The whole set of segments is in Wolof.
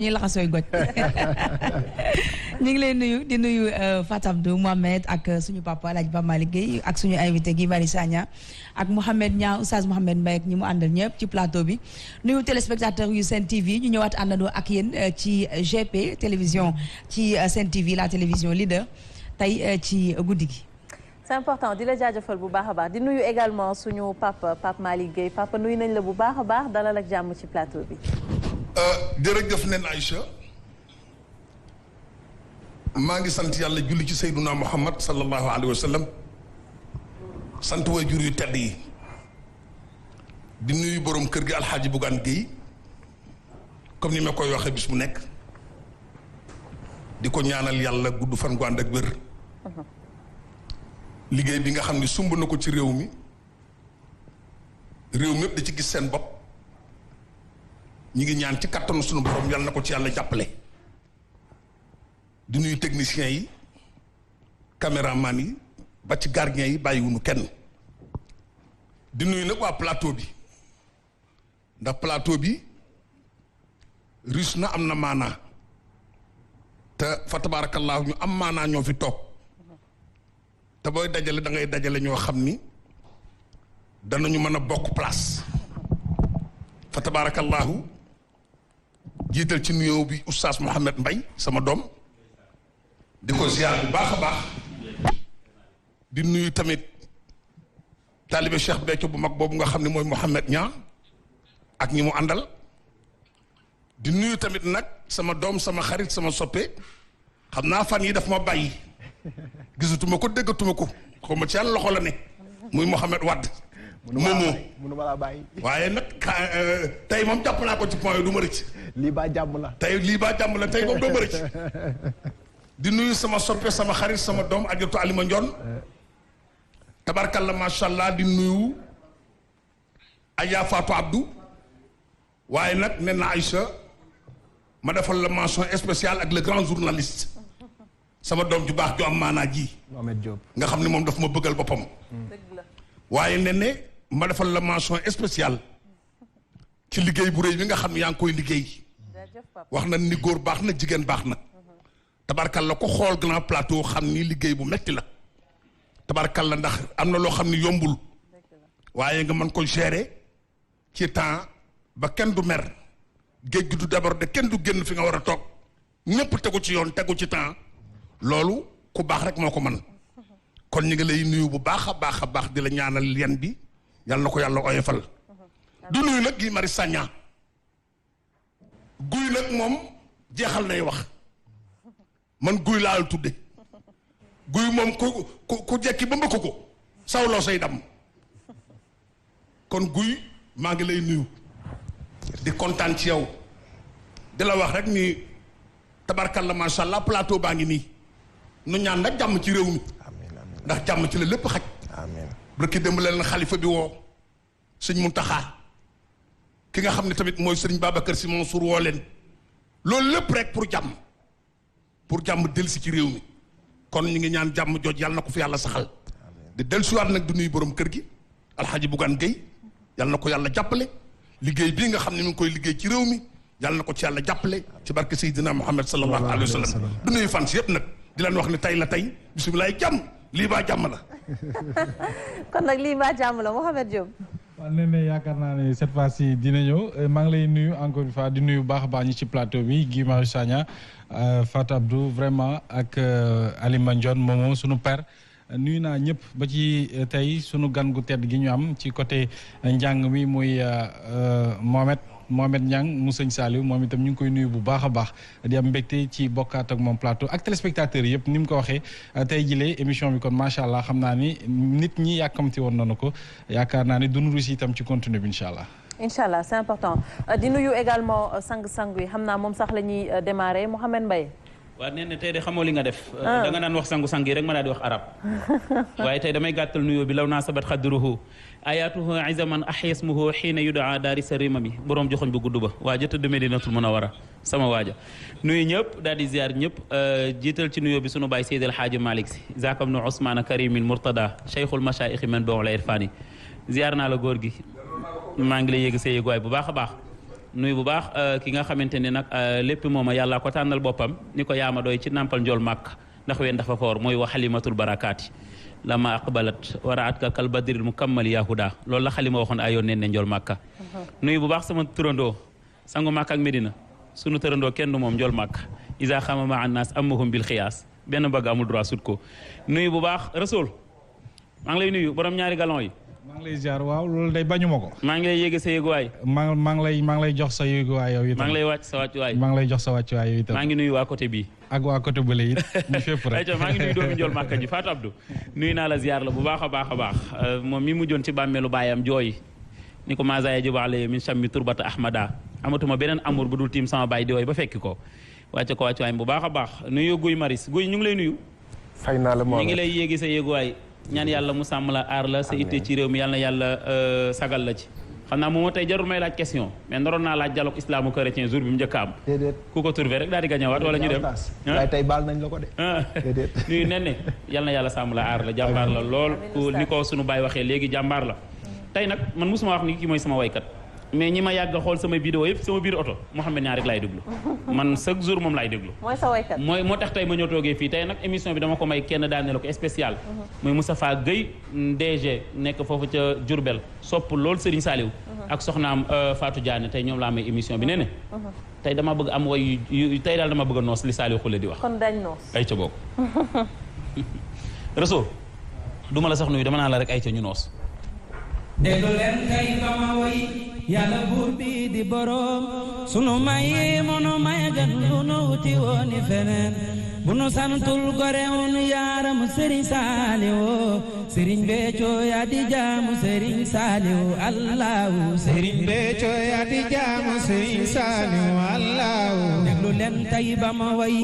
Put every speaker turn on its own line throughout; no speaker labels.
ñuy laxasooy goj ñu ngi lay nuyu di nuyu Fatou Abdou Mohamed ak suñu papa El Hadj Ba Malick Gueye ak suñu invité Guy Marius Sagna ak Mouhamed Niang Oustaz Mouhamed Mbaye ak ñi mu àndal ñëpp ci plateau bi nuyu téléspectateur yu Sen TV ñu ñëwaat àndandoo ak yéen ci GP télévision ci Sen TV la télévision leader tey ci guddi gi.
c'est important di la jaajëfal bu baax a baax di nuyu également suñu papa Pape Malick Gueye papa nuyu nañ la bu baax a baax dalal ak jàmm ci plateau bi.
jërëjëf nen Aïcha maa ngi sant yàlla julli ci Seyduna Muhammad sallallahu alayhi wa sallam sant waajur yu tedd yi di nuyu borom kër gi Alxaaji Bougane Gueye comme ni ma koy waxee bis mu nekk di ko ñaanal yàlla gudd fan gu ànd ak wér liggéey bi nga xam ne sumb na ko ci réew mi yëpp da ci gis seen bopp ñi ngi ñaan ci kattanu sunu borom yàlla na ko ci yàlla jàppale di nuyu techniciens yi caméraman yi ba ci gardien yi bàyyiwuñu kenn di nuyu nag waa plateau bi ndax plateau bi riche na am na maanaa te fa tabaarakallaahu ñu am maanaa ñoo fi toog te booy dajale da ngay dajale ñoo xam ni danañu mën a bokk place fa tabaarakallaahu jiital ci nuyoo bi oustaz Mouhamed Mbaye sama doom di ko ziar bu baax a baax di nuyu tamit taalibe Cheikh Béthio bu mag boobu nga xam ne mooy Mouhamed Niang ak ñi mu àndal di nuyu tamit nag sama doom sama xarit sama soppe xam naa fan yi daf ma bàyyi gisatuma ko déggatuma ko xaw ma ci yàlla loxo la ne muy Mouhamed Wade
mënu ma laa bàyyi
waaye nag tey moom jàpp naa ko ci point yi du ma rëcc
lii baa jàmm la
tey moom doo ma rëcc di nuyu sama soppe sama xarit sama doom ajatu Alima Ndion tabarkalla macha allah di nuyu Aya Fatou Abdou waaye nag nee na Aïcha ma defal la mention spéciale ak le grand journaliste sama doom ju baax ju am maanaa ji
Mohamed Diop
nga xam ne moom daf ma bëggal boppam waaye ne ma defal la mention spéciale ci liggéey bu rëy bi nga xam ne yaa ngi koy liggéey wax na ni góor baax na jigéen baax na tabarkalla ko xool grand plateau xam ni liggéey bu metti la tabarkalla ndax am na loo xam ni yombul waaye nga mën ko gérer ci temps ba kenn du mer géej gi du déborder kenn du génn fi nga war a toog ñëpp tegu ci yoon tegu ci temps loolu ku baax rek moo ko mën kon ñu ngi lay nuyu bu baax a baax a baax di la ñaanal yen bi yàlla na ko yàlla oyofal du nuyu nag Guy Marius Sagna guy nag moom jeexal nay wax man guy laal tudde guy moom ku jekki ba mbëkk ko sawloo say dam kon guy maa ngi lay nuyu di kontaan ci yow di la wax rek ni tabarkalla macha allah plateau baa ngi nii nu ñaan nag jàmm ci réew mi ndax jàmm ci la lépp xaj barki démb leen xalifa bi woo sëñ Muntaxa ki nga xam ne tamit mooy sëriñ Babacar Sy Mansour woo leen loolu lépp rek pour jàmm dellusi ci réew mi kon ñu ngi ñaan jàmm jooj yàlla na ko fi yàlla saxal di dellusiwaat nag du nuyu borom kër gi Alxaaji Bougane Gueye yàlla na ko yàlla jàppale liggéey bii nga xam ne mi ngi koy liggéey ci réew mi yàlla na ko ci yàlla jàppale ci barke Seydina Muhammad sallallahu alayhi wa sallam du nuyu fans yëpp nag di leen wax ne tey la tey bisimilaay jàmm lii baa jàmm la
kon nag lii baa jàmm la Mouhamed Diop.
waaw nee na yaakaar naa ne cette fois-ci dina ñëw maa ngi lay nuyu encore une fois di nuyu baax a baax ñi ci plateau bi Guy Marius Sagna Fatou Abdou vraiment ak Alima Ndion moom sunu père nuyu naa ñëpp ba ci tey sunu gan gu tedd gi ñu am ci côté njàng mi muy Mohamed Niang mu sëñ Saliou moom itam ñu ngi koy nuyu bu baax a baax di am mbégte ci bokkaat ak moom plateau ak téléspectateurs yëpp ni mu ko waxee tey jilee émission bi kon macha allah xam naa ni nit ñi yàkkamti woon nañu ko yaakaar naa ni dunu rusi itam ci continue bi incha allah.
incha allah c'est important di nuyu également sang-sang yi xam naa moom sax la ñuy démarrer Mouhamed Mbaye.
waaw nee na tey de xamoo li nga def. da nga naan wax sangu-sang yi rek ma daal di wax arab waaye tey damay gàttal nuyoo bi law naa sabat xadruhu ayatuhu izaman ahyasmuhu xiina yudaa daari sa rima mi boroom joxoñ bu gudd ba waa jëtëdd Medinatul Munawara sama waaja nuyu ñëpp daal di ziar ñëpp jiital ci nuyoo bi sunu baay Seydi El Hadji Malick Sy zakam nu Ousmane Karimil Murtada cheikhul machaïxi men boog la irfani ziar naa la góor gi maa ngi lay yéeg sa yéeguwaay bu baax a baax nuyu bu baax ki nga xamante ne nag lépp mooma yàlla ko tànnal boppam ni ko yaama doy ci nampal njool màkk ndax ween dafa foor mooy wax xalimatul barakaati lama aqbalat waraat ka kal badril mukammali yahuda loolu la xalima waxoon ayoon nen ne njool màkka nuyu bu baax sama turandoo sangu màkk ak Medina sunu turandoo kenn du moom njool màkk isa xama ma an naas amahum bil xiyaas benn bëgg amul droit sut ko nuyu bu baax Rasoul maa ngi lay nuyu borom ñaari galon yi
maa ngi lay ziar waaw loolu day bañu ma ko.
maa ngi lay yéege sa yéeguwaay.
maa ngi lay jox sa yéeguwaay yow itam.
maa ngi lay wàcc sa wàccuwaay.
maa ngi lay jox sa wàccuwaay yow itam.
maa ngi nuyu waa côté bii.
ak waa côté bële it ñu fépp rek.
ayca maa ngi nuyu doomi njool màkka ji Fatou Abdou nuyu naa la ziar la bu baax a baax a baax moom mi mujjoon ci bàmmeelu baayam jooy ni ko masaya jibaale min chammi turbata ahmada amatuma beneen amour bu dul tiim sama baay di wooy ba fekki ko wàcce ko wàccuwaay bu baax a baax nuyu Guy Maris Guy ñu ngi lay nuyu.
fay naa la
ñu ngi lay yéegi sa yéeguwaay ñaan yàlla mu sàmm la aar la sa itte ci réew mi yàlla na yàlla sagal la ci xam naa moom tey jarul may laaj question mais naroon naa laaj dialogue islamo-chrétien jour bi mu njëkk a am
déedéet
ku ko trouvé rek daal di gañewaat wala ñu dem
waaye tey baal nañ la ko de déedéet
nuyu nen ne yàlla na yàlla sàmm la aar la jàmbaar la lool ku ni ko sunu baay waxee léegi jàmbaar la tey nag man mosuma wax ni kii mooy sama waykat mais ñi ma yàgg a xool sama vidéo yëpp sama biir oto Mouhamed Niang rek laay déglu man chaque jour moom laay déglu
mooy sa waykat
moo tax tey ma ñëw toogee fii tey nag émission bi dama ko may kenn daane la ko spécial muy Moustapha Guèye DG nekk foofu ca Diourbel sopp lool Serigne Saliou ak soxnaam Fatou Diané tey ñoom laa may émission bi nee ne tey dama bëgg am way tey daal dama bëgg a noos li Saliou Khoule di wax
kon dañ noos
ay ca bokk Rasoul duma la sax nuyu dama naa la rek ay ca ñu noos
déglu leen kay ba ma woy yàlla buur bi di boroom sunu may munu may gën lu nu wuti wooni feneen bu nu santul gore unu yaaram Serigne Saliou Serigne Béthio yaa di jaamu Serigne Saliou Allahu Serigne Béthio yaa di jaamu Serigne Saliou Allahu déglu leen tay ba ma woy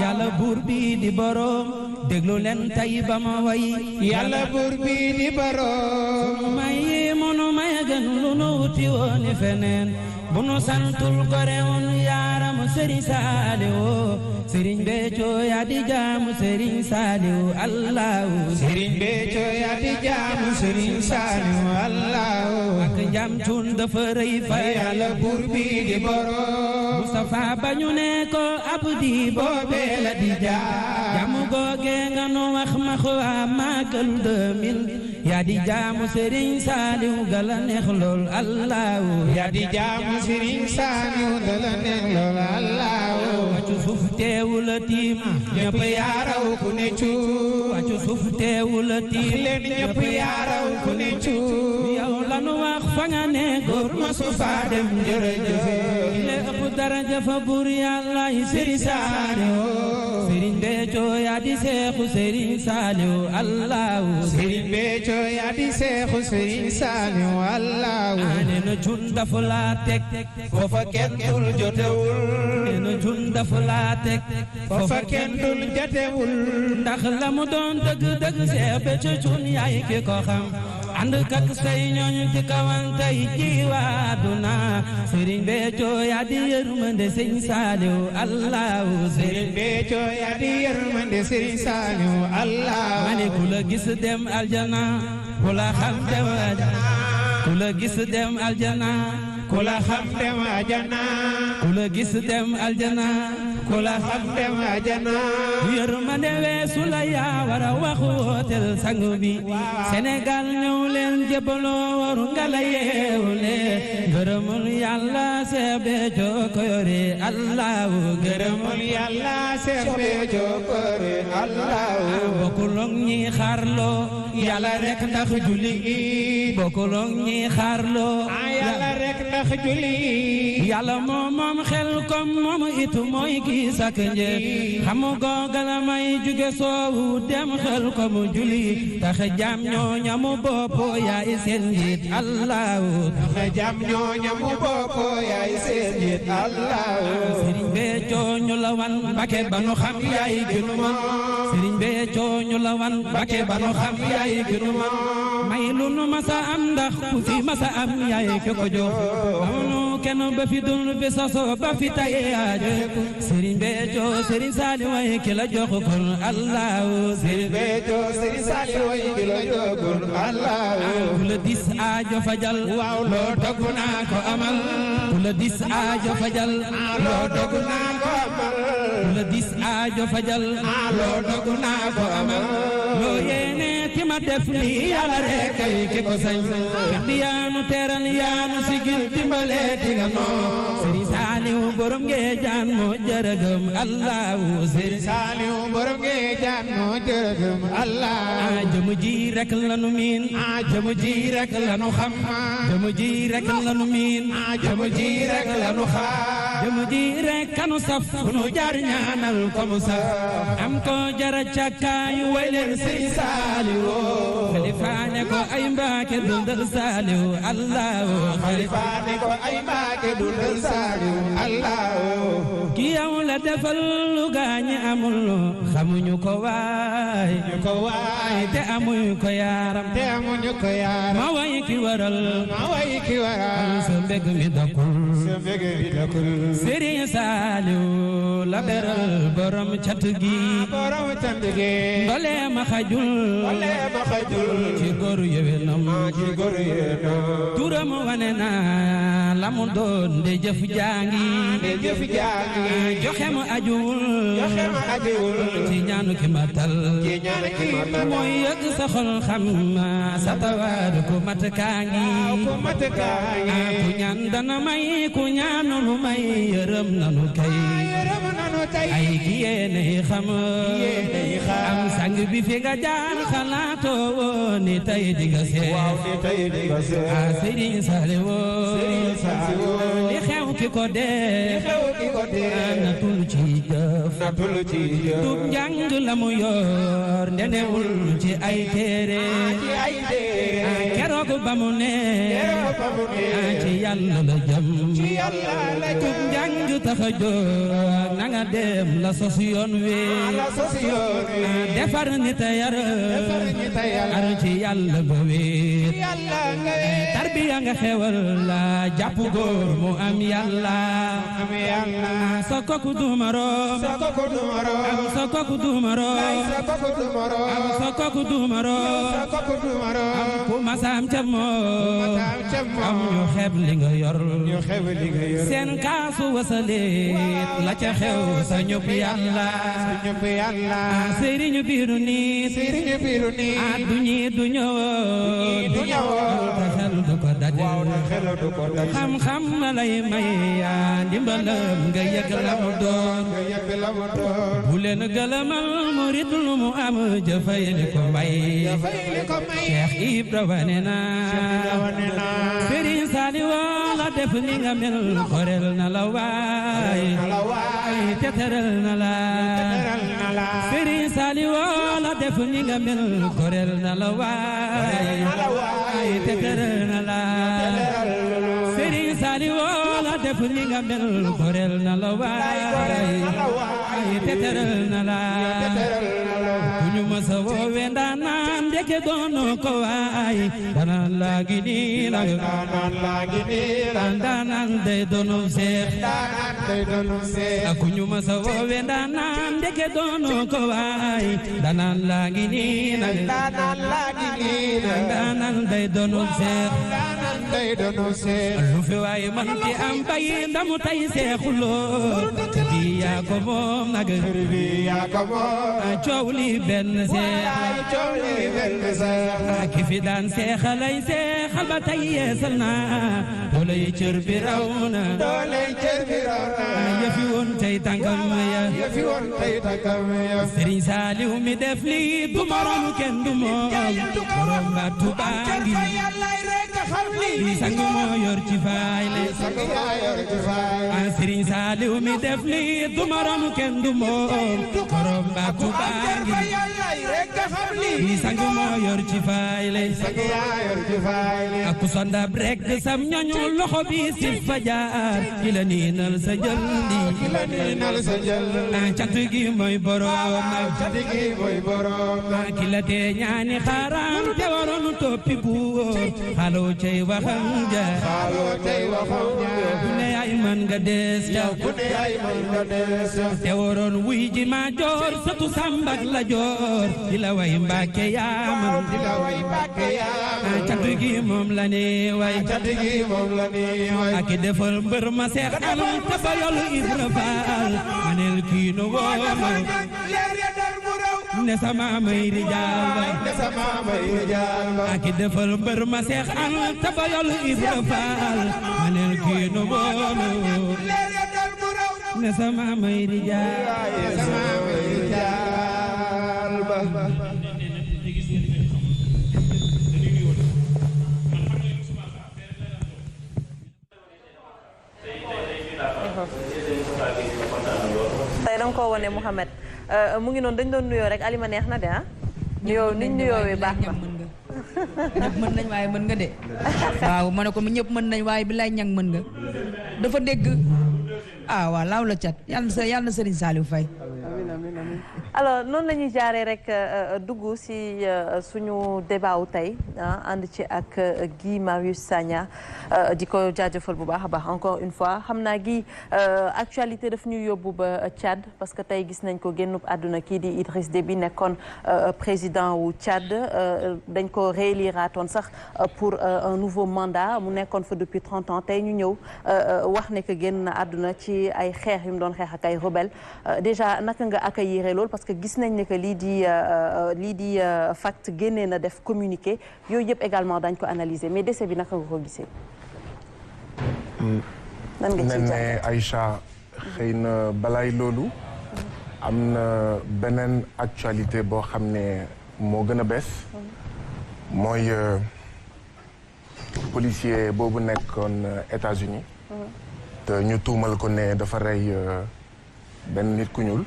yàlla buur bi di boroom déglu leen tay ba ma woy yàlla buur bi di boroom may munu may gën lu nu wuti wooni feneen bu nu santul gore unu yaaram Serigne Saliou Serigne Béthio yaa di jaamu Serigne Saliou Allahu Serigne Béthio yaa di jaamu Serigne Saliou Allahu ak njam cuun dafa rëy fa yàlla buur bi di boroom Mustafa ba ñu ne ko abdi boobee la di jaamu googe nga nu wax ma waa Magal 2000 yaa di jaamu Serigne Saliou gala neex lool Allahu yaa di jaamu Serigne Saliou gala neex lool Allahu wàccu suuf teewul a tiim ñëpp yaaraw ku ne cuub wàccu suuf teewul a tiim leen ñëpp yaaraw ku ne cuub yow lanu wax fa nga ne góor ma su faa dem jërëjëf le ëpp daraja fa buur yàlla yi Serigne Saliou Serigne Béthio yaa di seexu Serigne Saliou Allahu Serigne Béthio yaa di seexu Serigne Saliou Allahu nee na jun dafa laa teg foofa kenn dul jotewul nee na jun dafa laa teg foofa kenn dul jotewul ndax la mu doon dëgg dëgg Seex Béthio jun yaay ki ko xam ànd kak say ñooñu ci kawantay jiwaaduna Serigne Béthio yaa di yërmande Serigne Saliou Allahu Serigne Béthio yaa di yërmande Serigne Saliou Allahu mani ku la gis dem aljana ku la xam dem aljana ku la gis dem aljana ku la xam dem aljana ku la gis dem aljana ku la xam dem aljana yërmande weesu la yaa war a wax wootel sang bi Sénégal ñëw leen jébaloo waru nga la yeewule gërëmul yàlla Seex Béthio ko yore Allahu gërëmul yàlla Seex Béthio ko yore Allahu bokkulong ñi xaarloo yàlla rek ndax julli bokkulong ñi xaarloo yàlla rek ndax julli yàlla moom xel kom moom itu mooy ki sak nje xamu googal may jóge soowu dem xel ko mu julli tax jam ñoo ñamu bopp yaay seen njiit Allahu tax jam ñoo ñamu bopp yaay seen njiit Allahu Serigne Béthio ñu la wan Mbàkke ba nu xam yaay gënu ma Serigne Béthio ñu la wan Mbàkke ba nu xam yaay gënu ma may lu nu masa am ndax ku fi masa am yaay ki ko jox amunu kenn ba fi dund bi soso ba fi taye aajo Serigne Béthio Serigne Saliou way ki la jox kon Allahu Serigne Béthio Serigne Saliou way ki la jox kon Allahu ku la dis aajo fajal waaw loo dogg naa ko amal ku la dis aajo fajal loo dogg naa ko amal ku la dis aajo fajal loo dogg naa ko amal loo yéene ti ma def li Yàlla rek ay ki ko sañ di yaanu teral yaanu sigil dimbale ti nga noo Serigne Saliou borom Ngeejaan moo jërëgëm Allahu Serigne Saliou borom Ngeejaan moo jërëgëm Allah jëmu ji rek lanu miin jëmu ji rek lanu xam jëmu ji rek lanu miin jëmu ji rek lanu xam jëmu ji rek kanu saf nu jaar ñaanal ko mu saf am ko jara càkkaayu way leen Serigne Saliou xalifaane ko ay Mbaake dundal Saliou Allahu xalifaane ko ay Mbaake dundal Saliou Allahu ki yow la defal lu gaañi amul xamuñu ko waay te amuñu ko yaaram ma way ki waral sa mbég mi dakul Serigne Saliou la beral borom cant gi ndole ma xajul ci góor yewenam turam wane na la mu doon de jëf jaangi joxe mu ajuwul ci ñaanu ki matal mooy yëg sa xol xam sa tawaar ku mat kaangi ku ñaan dana may ku ñaanul may yërëm nanu kay ay ki yéene xam am sang bi fi nga jaar xalaatoo ni tey di nga seet Serigne Saliou li xew ki ko dee natul ci jëf dub njàng la mu yor ndenewul ci ay téere keroog ba mu ne ci Yàlla la jëm dub njàng tax a jóg na nga dem la sos yoon wi defar nit a yar ci Yàlla ba wéet tarbiya nga xewal la jàpp góor mu am Yàlla sa kooku du moroom sa kooku du moroom sa kooku du moroom ku masaam ca moom am ñu xeeb li nga yor seen kaasu wasalit la ca xew sa ñëpp Yàlla sëriñu biiru nit du ñi du ñëwoon ta xel du ko dajal xam-xam la lay may ndimbalam nga yëg la mu doon bu leen gëlëmal murid lu mu am jëfay li ko may Cheikh Ibra wane na Serigne Saliou la def li nga mel korel na la waay te teral na la Serigne Saliou la def li nga mel korel na la waay te teral na la Serigne Saliou la def li nga mel korel na la waay te teral na la ku ñu masa woowe ndaanaan ndeke doono ko waay ndaanaan laa gi nii la ndaanaan day doonu seex ku ñu masa woowe ndaanaan ndeke doono ko waay ndaanaan laa gi nii la ndaanaan day doonu seex lu fi waay man ki am bay ndamu tay seexuloo bi yaa ko moom nag coow li benn seex ki fi daan seexalay seexal ba tay yeesal na dooley cër bi raw na yëfi woon tey tànkam ya Serigne Saliou mi def lii du morom kenn du moom borom ba Tuubaa ngi di sang moo yor ci fayle an Sëriñ Saaliw mi def li du morom kenn du moom borom baatu baangi di sang moo yor ci fayle ak sondab rek sam ñoñu loxo bi si fajar ki la niinal sa jëndi cant gi mooy borom ki la tee ñaani xaram te waroon toppi buur xaloo cey waxam ja ku ne ay man nga des ja te waroon wuy ji ma joor satu sambak la joor di la way Mbàkke yaaman cant gi moom la ne way ak defal mbër ma seex am te ba yolu Ibra Faal manel kii no wooma ne sama may rijaal ak defal mbër ma seex am te ba yolu Ibra Faal manel kii no wooma ne sama may rijaal
tey danga ko wane Mouhamed mu ngi noonu dañ doon nuyoo rek Alima neex na de ah nuyoo niñ nuyoowee baax na
ñëpp mën nañ waaye mën nga de waaw ma ne ko ñëpp mën nañ waaye bi lay ñang mën nga dafa dégg waaw laaw la cat yàlla na Serigne Saliou Faye.
alors noonu la ñuy jaaree rek dugg si suñu débat wu tey ànd ci ak Guy Marius Sagna di ko jaajëfal bu baax a baax encore une fois xam naa Guy actualité daf ñu yóbbu ba Tchad parce que tey gis nañ ko génnub àdduna kii di Idriss Déby nekkoon président wu Tchad dañ ko rééliraatoon sax pour un nouveau mandat mu nekkoon fa depuis 30 ans tey ñu ñëw wax ne que génn na àdduna ci ay xeex yu mu doon xeex ak ay rebelle déjà naka nga accueillir loolu parce que gis nañ ne que lii di FACT génnee na def communiqué yooyu yëpp également dañ ko analyser mais décès bi naka nga ko gisee. nan nga ciy
ne Aïcha xëy na balaay loolu am na beneen actualité boo xam ne moo gën a bees mooy policier boobu nekkoon États-Unis te ñu tuumal ko ne dafa rey benn nit ku ñuul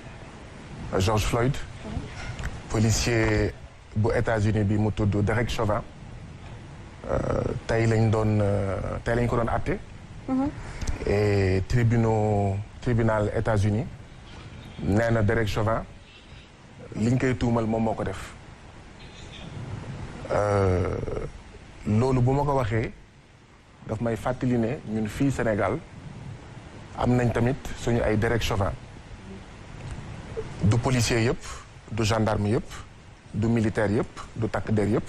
George Floyd policier bu États-Unis bi mu tudd Derek Chauvin tey lañ ko doon àtte et tribunal États-Unis nee na Derek Chauvin liñ koy tuumal moom moo ko def loolu bu ma ko waxee daf may fàttali ne ñun fii Sénégal am nañ tamit suñu ay Derek Chauvin du policier yëpp du gendarme yëpp du militaire yëpp du takk der yëpp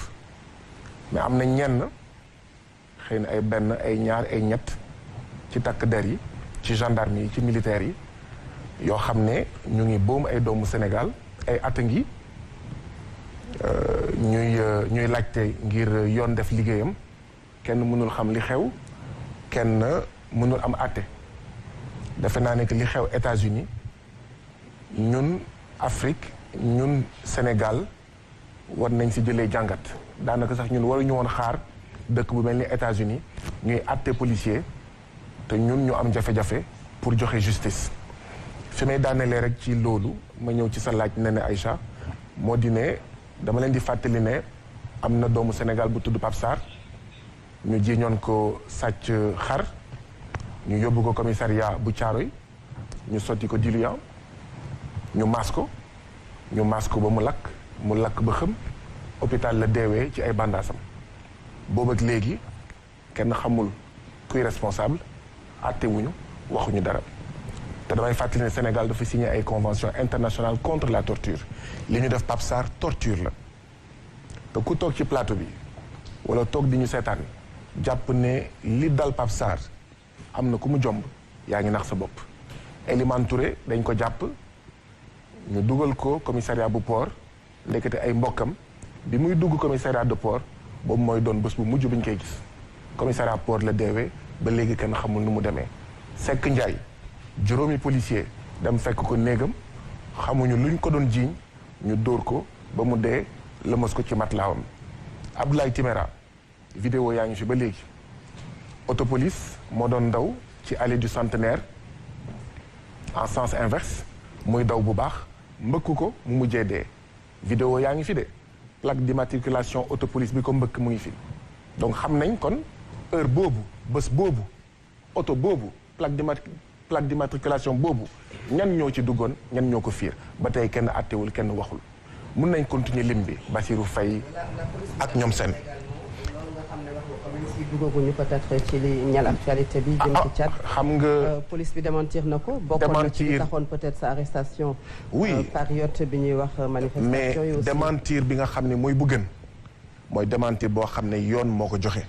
mais am na ñenn xëy na ay benn ay ñaar ay ñett ci takk der yi ci gendarme yi ci militaire yi yoo xam ne ñu ngi boom ay doomu Sénégal ay at a ngi ñuy laajte ngir yoon def liggéeyam kenn mënul xam li xew kenn mënul am àtte defe naa ne que li xew États-Unis ñun Afrique ñun Sénégal war nañ si jëlee jàngat daanaka sax ñun waruñu woon xaar dëkk bu mel ni États-Unis ñuy àtte policier te ñun ñu am jafe-jafe pour joxe justice fi may daanelee rek ci loolu ma ñëw ci sa laaj ne ne Aïcha moo di ne dama leen di fàttali ne am na doomu Sénégal bu tudd Pape Sarr ñu jiiñoon ko sàcc xar ñu yóbbu ko commissariat bu Thiaroye ñu sotti ko diluant ñu maas ko ba mu lakk ba xëm hôpital la deewee ci ay bandaasam boobu ak léegi kenn xamul kuy responsable àttewuñu waxuñu dara te damay fàttali ne Sénégal dafa signé ay convention internationale contre la torture li ñu def Pape Sarr torture la te ku toog ci plateau bi wala toog di ñu seetaan jàpp ne li dal Pape Sarr am na ku mu jomb yaa ngi nax sa bopp Elimane Touré dañ ko jàpp ñu dugal ko commissariat bu port ndekete ay mbokkam bi muy dugg commissariat de port boobu mooy doon bés bu mujj bi ñu koy gis commissariat port la deewee ba léegi kenn xamul nu mu demee Seck Ndiaye juróomi policier dem fekk ko néegam xamuñu luñ ko doon jiiñ ñu dóor ko ba mu dee lëmas ko ci matlaawam Abdoulaye Timéra vidéo yaa ngi fi ba léegi autopolice moo doon daw ci allée du Centenaire en sens inverse muy daw bu baax mbëkk ko mu mujjee dee. vidéo yaa ngi fi de plaque d'immatriculation autopolice bi ko mbëkk mu ngi fi donc xam nañ kon heure boobu bés boobu oto boobu plaque d'immatriculation boobu ñan ñoo ci duggoon ñan ñoo ko fiir ba tey kenn àttewul kenn waxul mun nañ continuer lim bi Bassirou Faye ak ñoom seen.
duggaguñu peut-être ci li ñeel actualité bi jëm ci Tchad.
xam nga
police bi démentir na ko. bokkoon na ci li taxoon peut-être sa arrestation.
oui
période bi ñuy wax manifestation yi aussi.
mais démentir bi nga xam ne mooy bu gën mooy démentir boo xam ne yoon moo ko joxe.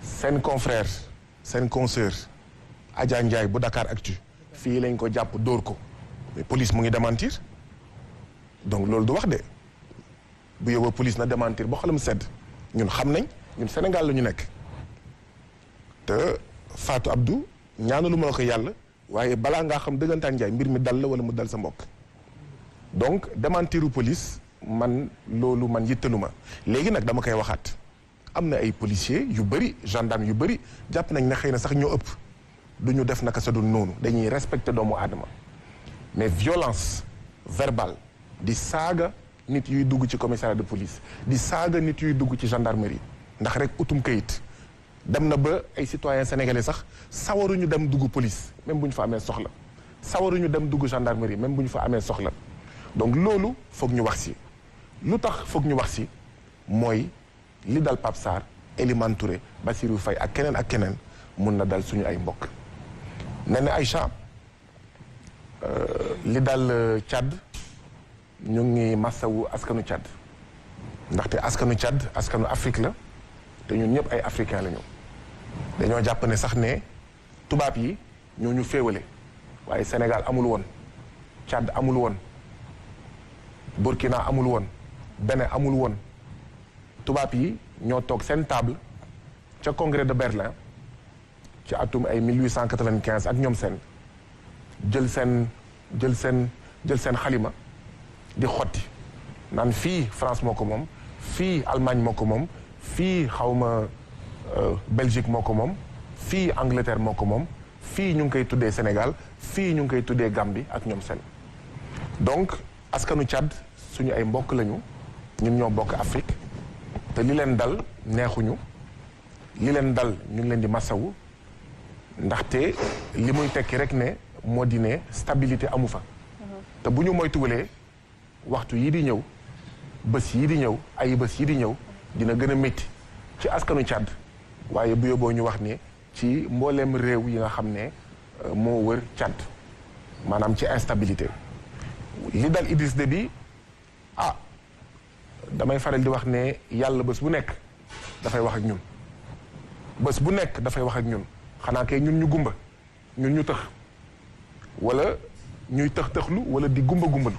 seen confrère seen consoeur Adja Ndiaye bu Dakar Actu fii lañ ko jàpp dóor ko mais police mu ngi démentir donc loolu du wax de bu yóbboo police na démentir boo xalam sedd ñun xam nañ ñun Sénégal la ñu nekk te Fatou Abdou ñaanalu ma la ko yàlla waaye balaa ngaa xam dëggantaan Ndiaye mbir mi dal la wala mu dal sa mbokk donc démentiru police man loolu man yittalu ma léegi nag dama koy waxaat am na ay policiers yu bëri gendarme yu bëri jàpp nañ ne xëy na sax ñoo ëpp du ñu def naka sa dul noonu dañuy respecter doomu aadama mais violence verbale di saaga nit yuy dugg ci commissariat de police di saaga nit yuy dugg ci gendarmerie ndax rek utum kayit dem na ba ay citoyens sénégalais sax sawaruñu dem dugg police même bu ñu fa amee soxla sawaruñu dem dugg gendarmerie même bu ñu fa amee soxla donc loolu foog ñu wax si lu tax foog ñu wax si mooy li dal Pape Sarr Elimane Touré Bassirou Faye ak keneen mun na dal suñu ay mbokk nee na Aïcha li dal Tchad ñu ngi massawu askanu Tchad ndaxte askanu Tchad askanu Afrique la te ñun ñëpp ay africain la ñu dañoo jàpp ne sax ne tubaab yi ñoo ñu féewale waaye Sénégal amul woon Tchad amul woon Burkina amul woon Bénin amul woon tubaab yi ñoo toog seen table ca congrès de Berlin ci atum ay 1895 ak ñoom seen jël seen xalima di xotti naan fii France moo ko moom fii Allemagne moo ko moom fii xawma Belgique moo ko moom fii Angleterre moo ko moom fii ñu ngi koy tuddee Sénégal fii ñu ngi koy tuddee Gambie ak ñoom seen donc askanu Tchad suñu ay mbokk lañu ñun ñoo bokk Afrique te li leen dal neexuñu li leen dal ñu ngi leen di masawu ndaxte li muy tekki rek ne moo di ne stabilité amu fa te bu ñu moytuwulee waxtu yii di ñëw bés yii di ñëw ay bés yii di ñëw dina gën a métti ci askanu Tchad waaye bu yóbboo ñu wax ni ci mbooleem réew yi nga xam ne moo wër Tchad maanaam ci instabilité li dal Idriss Déby damay faral di wax ne yàlla bés bu nekk dafay wax ak ñun bés bu nekk dafay wax ak ñun xanaa kay ñun ñu gumba ñun ñu tëx wala ñuy tëx-tëxlu wala di gumbalu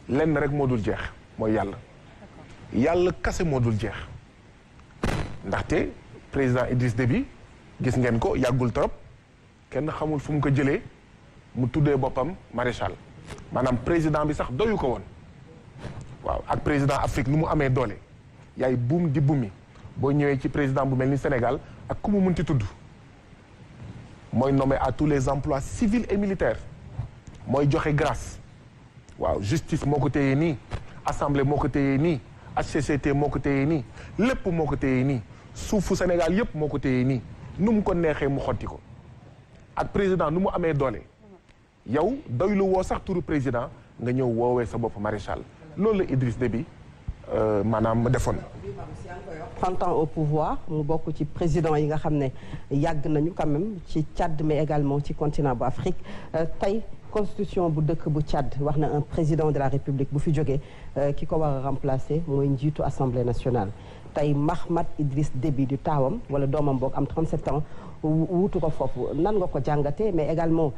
lenn rek moo dul jeex mooy yàlla kase moo dul jeex ndaxte président Idriss Déby gis ngeen ko yàggul trop kenn xamul fu mu ko jëlee mu tuddee boppam maréchal maanaam président bi sax doyu ko woon waaw ak président Afrique nu mu amee doole yaay buum di bumi boo ñëwee ci président bu mel ni Sénégal ak ku mu mënti tudd mooy nommé à tous les emplois civils et militaires mooy joxe grâce waaw justice moo ko téyee nii assemblée moo ko téyee nii HCCT moo ko téyee nii lépp moo ko téyee nii suufu Sénégal yépp moo ko téyee nii nu mu ko neexee mu xotti ko ak président nu mu amee doole yow doylu woo sax turu président nga ñëw woowee sa bopp maréchal loolu la Idriss Déby maanaam defoon.
30 ans au pouvoir mu bokk ci président yi nga xam ne yàgg nañu quand même ci Tchad mais également ci continent bu Afrique tey constitution bu dëkk bu Tchad wax na un président de la République bu fi jógee ki ko war a remplacer mooy njiitu assemblée nationale tey Mahamat Idriss Déby du taawam wala doomam boog am 37 ans wuutu ko foofu nan nga ko jàngatee mais également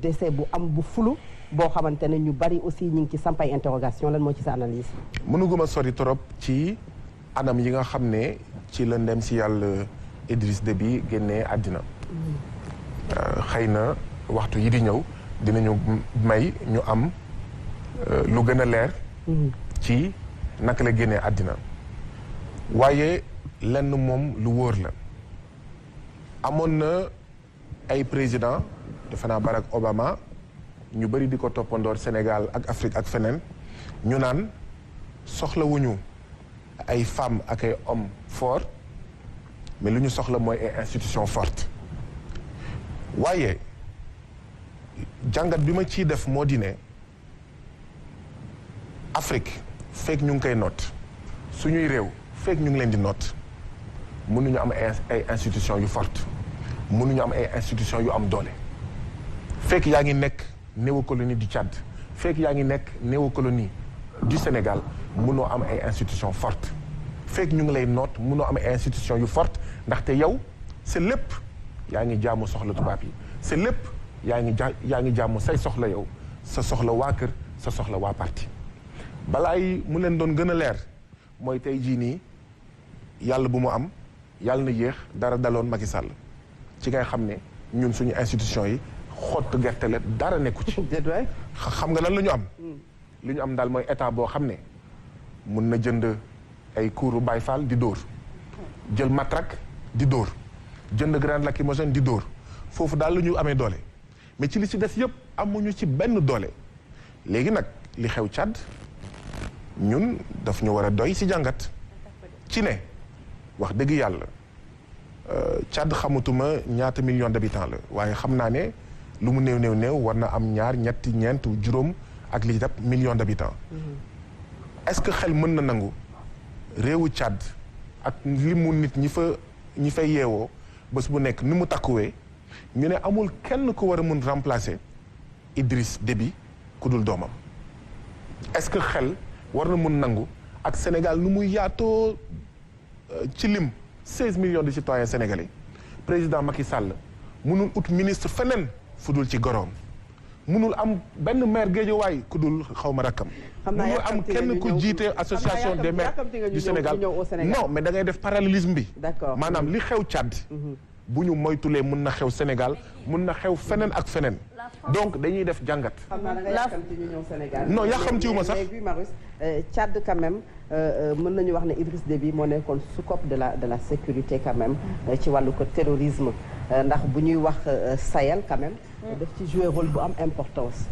décès bu am bu fulu boo xamante ne ñu bari aussi ñu ngi ci sampay interrogation lan moo ci sa analyse.
mënuguma sori trop ci anam yi nga xam ne ci la ndem si yàlla Idriss Déby génnee àddina xëy na waxtu yi di ñëw dinañu may ñu am lu gën a leer ci naka la génnee àddina waaye lenn moom lu wóor la amoon na ay président defe naa Barack Obama ñu bëri di ko toppandoor Sénégal ak Afrique ak feneen ñu naan soxlawuñu ay femmes ak ay hommes forts mais lu ñu soxla mooy ay institutions fortes waaye jàngat bi ma ciy def moo di ne Afrique fekk ñu ngi koy noot suñuy réew fekk ñu ngi leen di noot mënuñu am ay institutions yu fortes mënuñu am ay institutions yu am doole fekk yaa ngi nekk néocolonie du Tchad fekk yaa ngi nekk néocolonie du Sénégal mënoo am ay institutions fortes fekk ñu ngi lay noot mënoo am ay institutions yu fortes ndaxte yow c'est lépp yaa ngi jaamu soxla tubaab yi c'est lépp yaa ngi jaamu say soxla yow sa soxla waa kër sa soxla waa parti balaay mu leen doon gën a leer mooy tey jii nii yàlla bu mu am yàlla na yéex dara daloon Macky Sall ci ngay xam ne ñun suñu institution yi xottu gerte la dara nekku ci. xam nga lan la ñu am. li ñu am daal mooy état boo xam ne mun na jënd ay kuuru Baye Fall di dóor jël matraque di dóor jënd grande lacrymogène di dóor foofu daal la ñu amee doole mais ci li ci des yëpp amuñu ci benn doole léegi nag li xew Tchad ñun daf ñu war a doy ci jàngat ci ne wax dëgg yàlla Tchad xamutuma ñaata millions d'habitants la waaye xam naa ne lu mu néew war na am ñaar ñetti ñeent juróom ak li dab millions d'habitants est-ce que xel mën na nangu réewu Tchad ak li mu nit ñi fay yeewoo bés bu nekk ni mu takkuwee ñu ne amul kenn ku war a mun remplacer Idriss Déby ku dul doomam est-ce que xel war na mun nangu ak Sénégal nu muy yaatoo ci lim 16 millions de citoyens sénégalais président Macky Sall mënul ut ministre feneen fu dul ci goroom mënul am benn maire Guédiawaye ku dul xaw ma rakkam mënul am kenn ku jiite association des maires du Sénégal non mais da ngay def parallélisme bi maanaam li xew Tchad bu ñu moytulee mun na xew Sénégal mun na xew feneen ak feneen donc dañuy def jàngat. non yaa xam ci wu ma sax
Tchad quand même mën nañu wax ne Idriss Déby moo nekkoon sous-cope de la sécurité quand même ci wàllu ko terrorisme ndax bu ñuy wax Sahel quand même daf ci jouer rôle bu am importance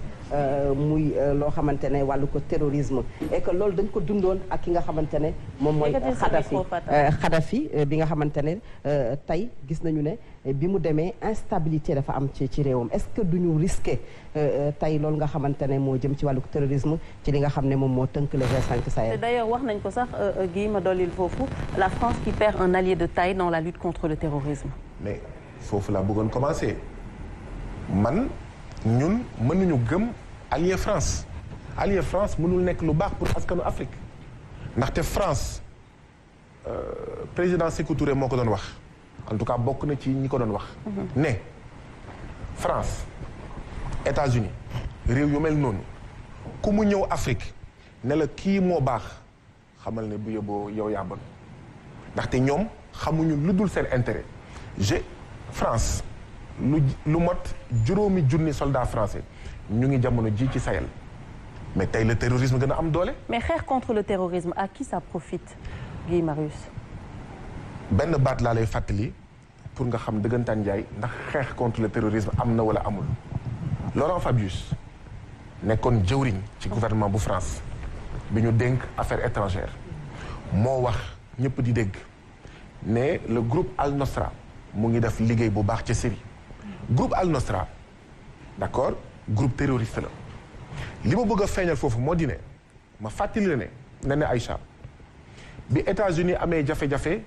muy loo xamante ne wàllu ko terrorisme et que loolu dañ ko dundoon ak ki nga xamante ne moom mooy Kadhafi bi nga xamante ne tey gis nañu ne bi mu demee instabilité dafa am ci réewam est-ce que duñu risquer tey loolu nga xamante ne moo jëm ci wàllu terrorisme ci li nga xam ne moom moo tënk le G5 Sahel.
D'ailleurs wax nañ ko sax Guy ma dollil foofu la France qui perd un allié de taille dans la lutte contre le terrorisme.
mais foofu laa bëggoon commencer man ñun mënuñu gëm allié France mënul nekk lu baax pour askanu Afrique ndaxte France président Sékou Touré moo ko doon wax en tout cas bokk na ci ñi ko doon wax ne France États-Unis réew yu mel noonu ku mu ñëw Afrique ne la kii moo baax xamal ne bu yóbboo yow yaa bon ndaxte ñoom xamuñu lu dul seen intérêt France lu mot 5 junni soldats français ñu ngi jamono ji ci Sahel mais tey le terrorisme gën a am doole.
mais xeex contre le terrorisme à qui ça profite Guy Marius.
benn baat laa lay fàttali pour nga xam dëggantaan njaay ndax xeex contre le terrorisme am na wala amul Laurent Fabius nekkoon jëwriñ ci gouvernement bu France bi ñu dénk affaires étrangères moo wax ñëpp di dégg ne le groupe Al Nosra mu ngi def liggéey bu baax ca Syrie groupe Al Nosra d'accord groupe terroriste la li ma bëgg a feeñal foofu moo di ne ma fàttali la ne Aïcha bi États-Unis amee jafe-jafe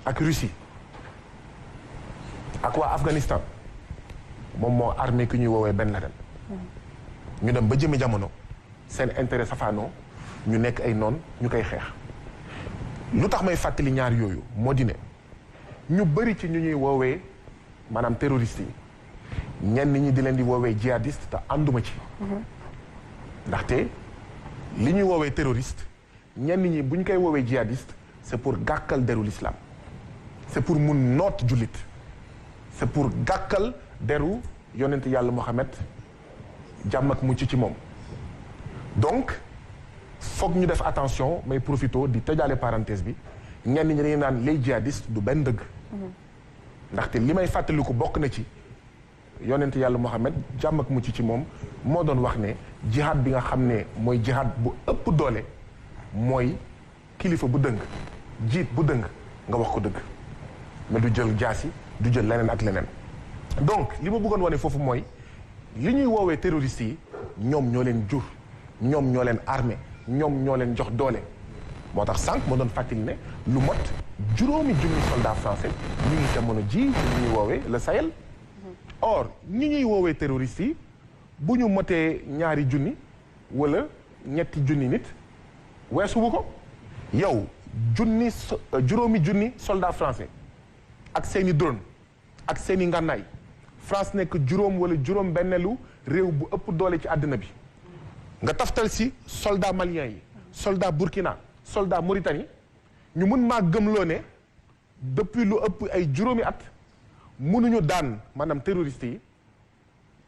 ak Russie ak waa Afghanistan moom moo armée ki ñuy woowee Ben Laden ñu dem ba jëmi jamono seen intérêt safaanoo ñu nekk ay noon ñu koy xeex lu tax may fàttali ñaar yooyu moo di ne ñu bëri ci ñu ñuy woowee maanaam terroriste yi ñenn ñi di leen di woowee djihadiste te ànduma ci ndaxte li ñuy woowee terroriste ñenn ñi bu ñu koy woowee djihadiste c'est pour gàkkal deru l'islam c'est pour mun noot jullit c'est pour gàkkal deru yonent yàlla Mohamed jàmm ak mucc ci moom donc foog ñu def attention may profito di tëjaale parenthèse bi ñenn ñi dañuy naan les djihadistes du benn dëgg ndaxte li may fàttaliku bokk na ci yonent yàlla Mohamed jàmm ak mucc ci moom moo doon wax ne jihad bi nga xam ne mooy jihad bu ëpp doole mooy kilifa bu dëng jiit bu dëng nga wax ko dëgg mais du jël jaasi du jël leneen ak leneen. donc li ma bëggoon wane foofu mooy li ñuy woowee terroristes yi ñoom ñoo leen jur ñoom ñoo leen armé ñoom ñoo leen jox doole moo tax sànq moo doon fàttali ne lu mot juróomi junni soldats français ñu ngi jamono ji li ñuy woowee le Sahel. or ñi ñuy woowee terroristes yi bu ñu motee ñaari junni wala ñetti junni nit weesuwu ko yow juróomi junni soldats français ak seeni drone ak seeni ngànnaay France nekk juróom wala juróom benneelu réew bu ëpp doole ci àddina bi nga taftal si soldats maliens yi soldats Burkina soldats Mauritanie ñu mun maa gëmloo ne depuis lu ëpp ay juróomi at mënuñu daan maanaam terroristes yi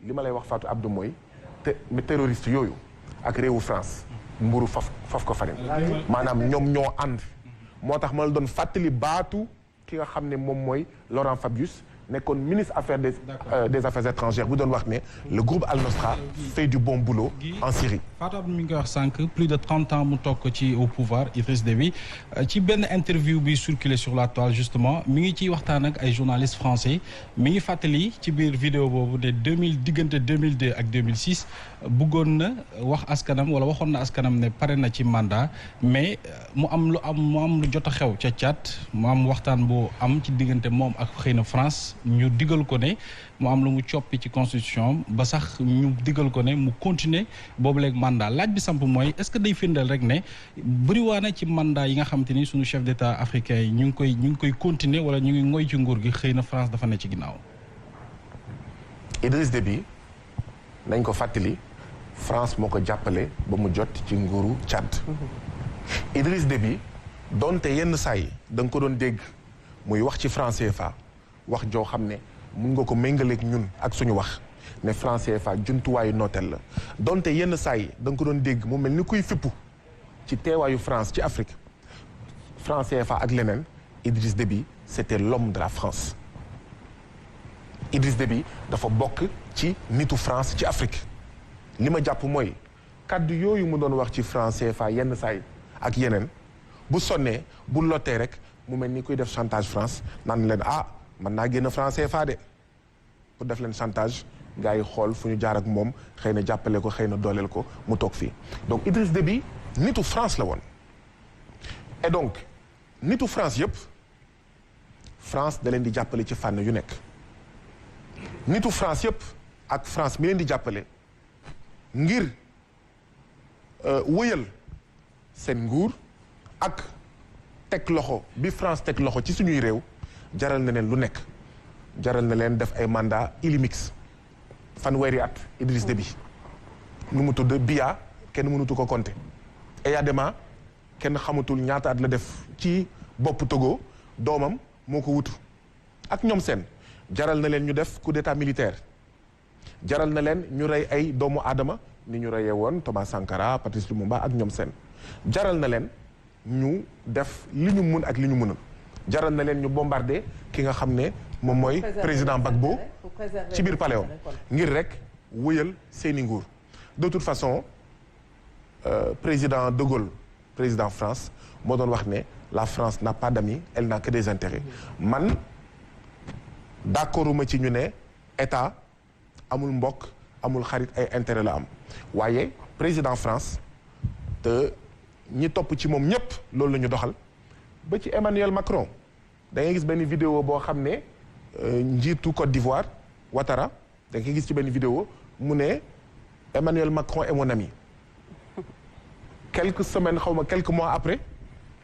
li ma lay wax Fatou Abdou mooy terroristes yooyu ak réewu France mburu faf ko farin maanaam ñoom ñoo ànd moo tax ma la doon fàttali baatu ki nga xam ne moom mooy Laurent Fabius nekkoon ministre des affaires étrangères bu doon wax ne le groupe Al-Nosra fait du bon boulot en Syrie.
Fatou Abdou mi ngi koy wax sànq plus de 30 ans mu toog ci au pouvoir Idriss Déby ci benn interview bi circulé sur la toile justement mi ngi ciy waxtaan ak ay journalistes français mi ngi fàttali ci biir vidéo boobu de diggante 2002 ak 2006 bëggoon na wax askanam wala waxoon na askanam ne pare na ci mandat mais mu am lu jot a xew ca Tchad mu am waxtaan bu am ci diggante moom ak xëy na France. ñu digal ko ne mu am lu mu coppi ci constitution ba sax ñu digal ko ne mu continuer boobu léegi mandat laaj bi samp mooy est-ce que day firndeel rek ne bëriwaana ci mandat yi nga xam te ni suñu chef d'état africain yi ñu ngi koy continuer wala ñu ngi ngoy ci nguur gi xëy na France dafa ne ci ginnaaw.
Idriss Déby nañ ko fàttali France moo ko jàppale ba mu jot ci nguuru Tchad. Idriss Déby donte yenn saa yi da nga ko doon dégg muy wax ci franc CFA. wax joo xam ne mun nga ko méngaleeg ñun ak suñu wax ne franc CFA jumtuwaayu nooteel la donte yenn saa yi da nga ko doon dégg mu mel ni kuy fippu ci teewaayu France ci Afrique franc CFA ak leneen Idriss Déby c'était l'homme de la France. Idriss Déby dafa bokk ci nitu France ci Afrique li ma jàpp mooy kaddu yooyu mu doon wax ci franc CFA yenn saa yi ak yeneen bu sonnee bu lottee rek mu mel ni kuy def chantage France naan leen man naa génn franc CFA de pour def leen chantage gars yi xool fu ñu jaar ak moom xëy na jàppale ko xëy na dooleel ko mu toog fii donc Idriss Déby nitu France la woon et donc nitu France yëpp France da leen di jàppale ci fànn yu nekk nitu France yëpp ak France mi leen di jàppale ngir wëyal seen nguur ak teg loxo bi France teg loxo ci suñuy réew jaral na leen lu nekk jaral na leen def ay mandat illimix fanweeri at Idriss Déby nu mu tudd Biya kenn mënutu ko compter Eyadema kenn xamatul ñaata at la def ci bopp Togo doomam moo ko wutu ak ñoom seen jaral na leen ñu def coup d'état militaire jaral na leen ñu rey ay doomu aadama ni ñu reyee woon Thomas Sankara Patrice Lumumba ak ñoom seen jaral na leen ñu def li ñu mun ak li ñu mënul jaral na leen ñu bombardé ki nga xam ne moom mooy président Gbagbo ci biir palais ngir rek wëyal seeni nguur de toute façon président de Gaulle président France moo doon wax ne la France n'a pas d'amis elle n'a que des intérêts man d'accorduma ci ñu ne état amul mbokk amul xarit ay intérêt la am waaye président France te ñi topp ci moom ñëpp loolu la ñu doxal ba ci Emmanuel Macron da ngay gis benn vidéo boo xam ne njiitu Côte d'Ivoire Ouattara da ngay gis ci benn vidéo mu ne Emmanuel Macron est mon ami quelques semaines xaw ma quelques mois après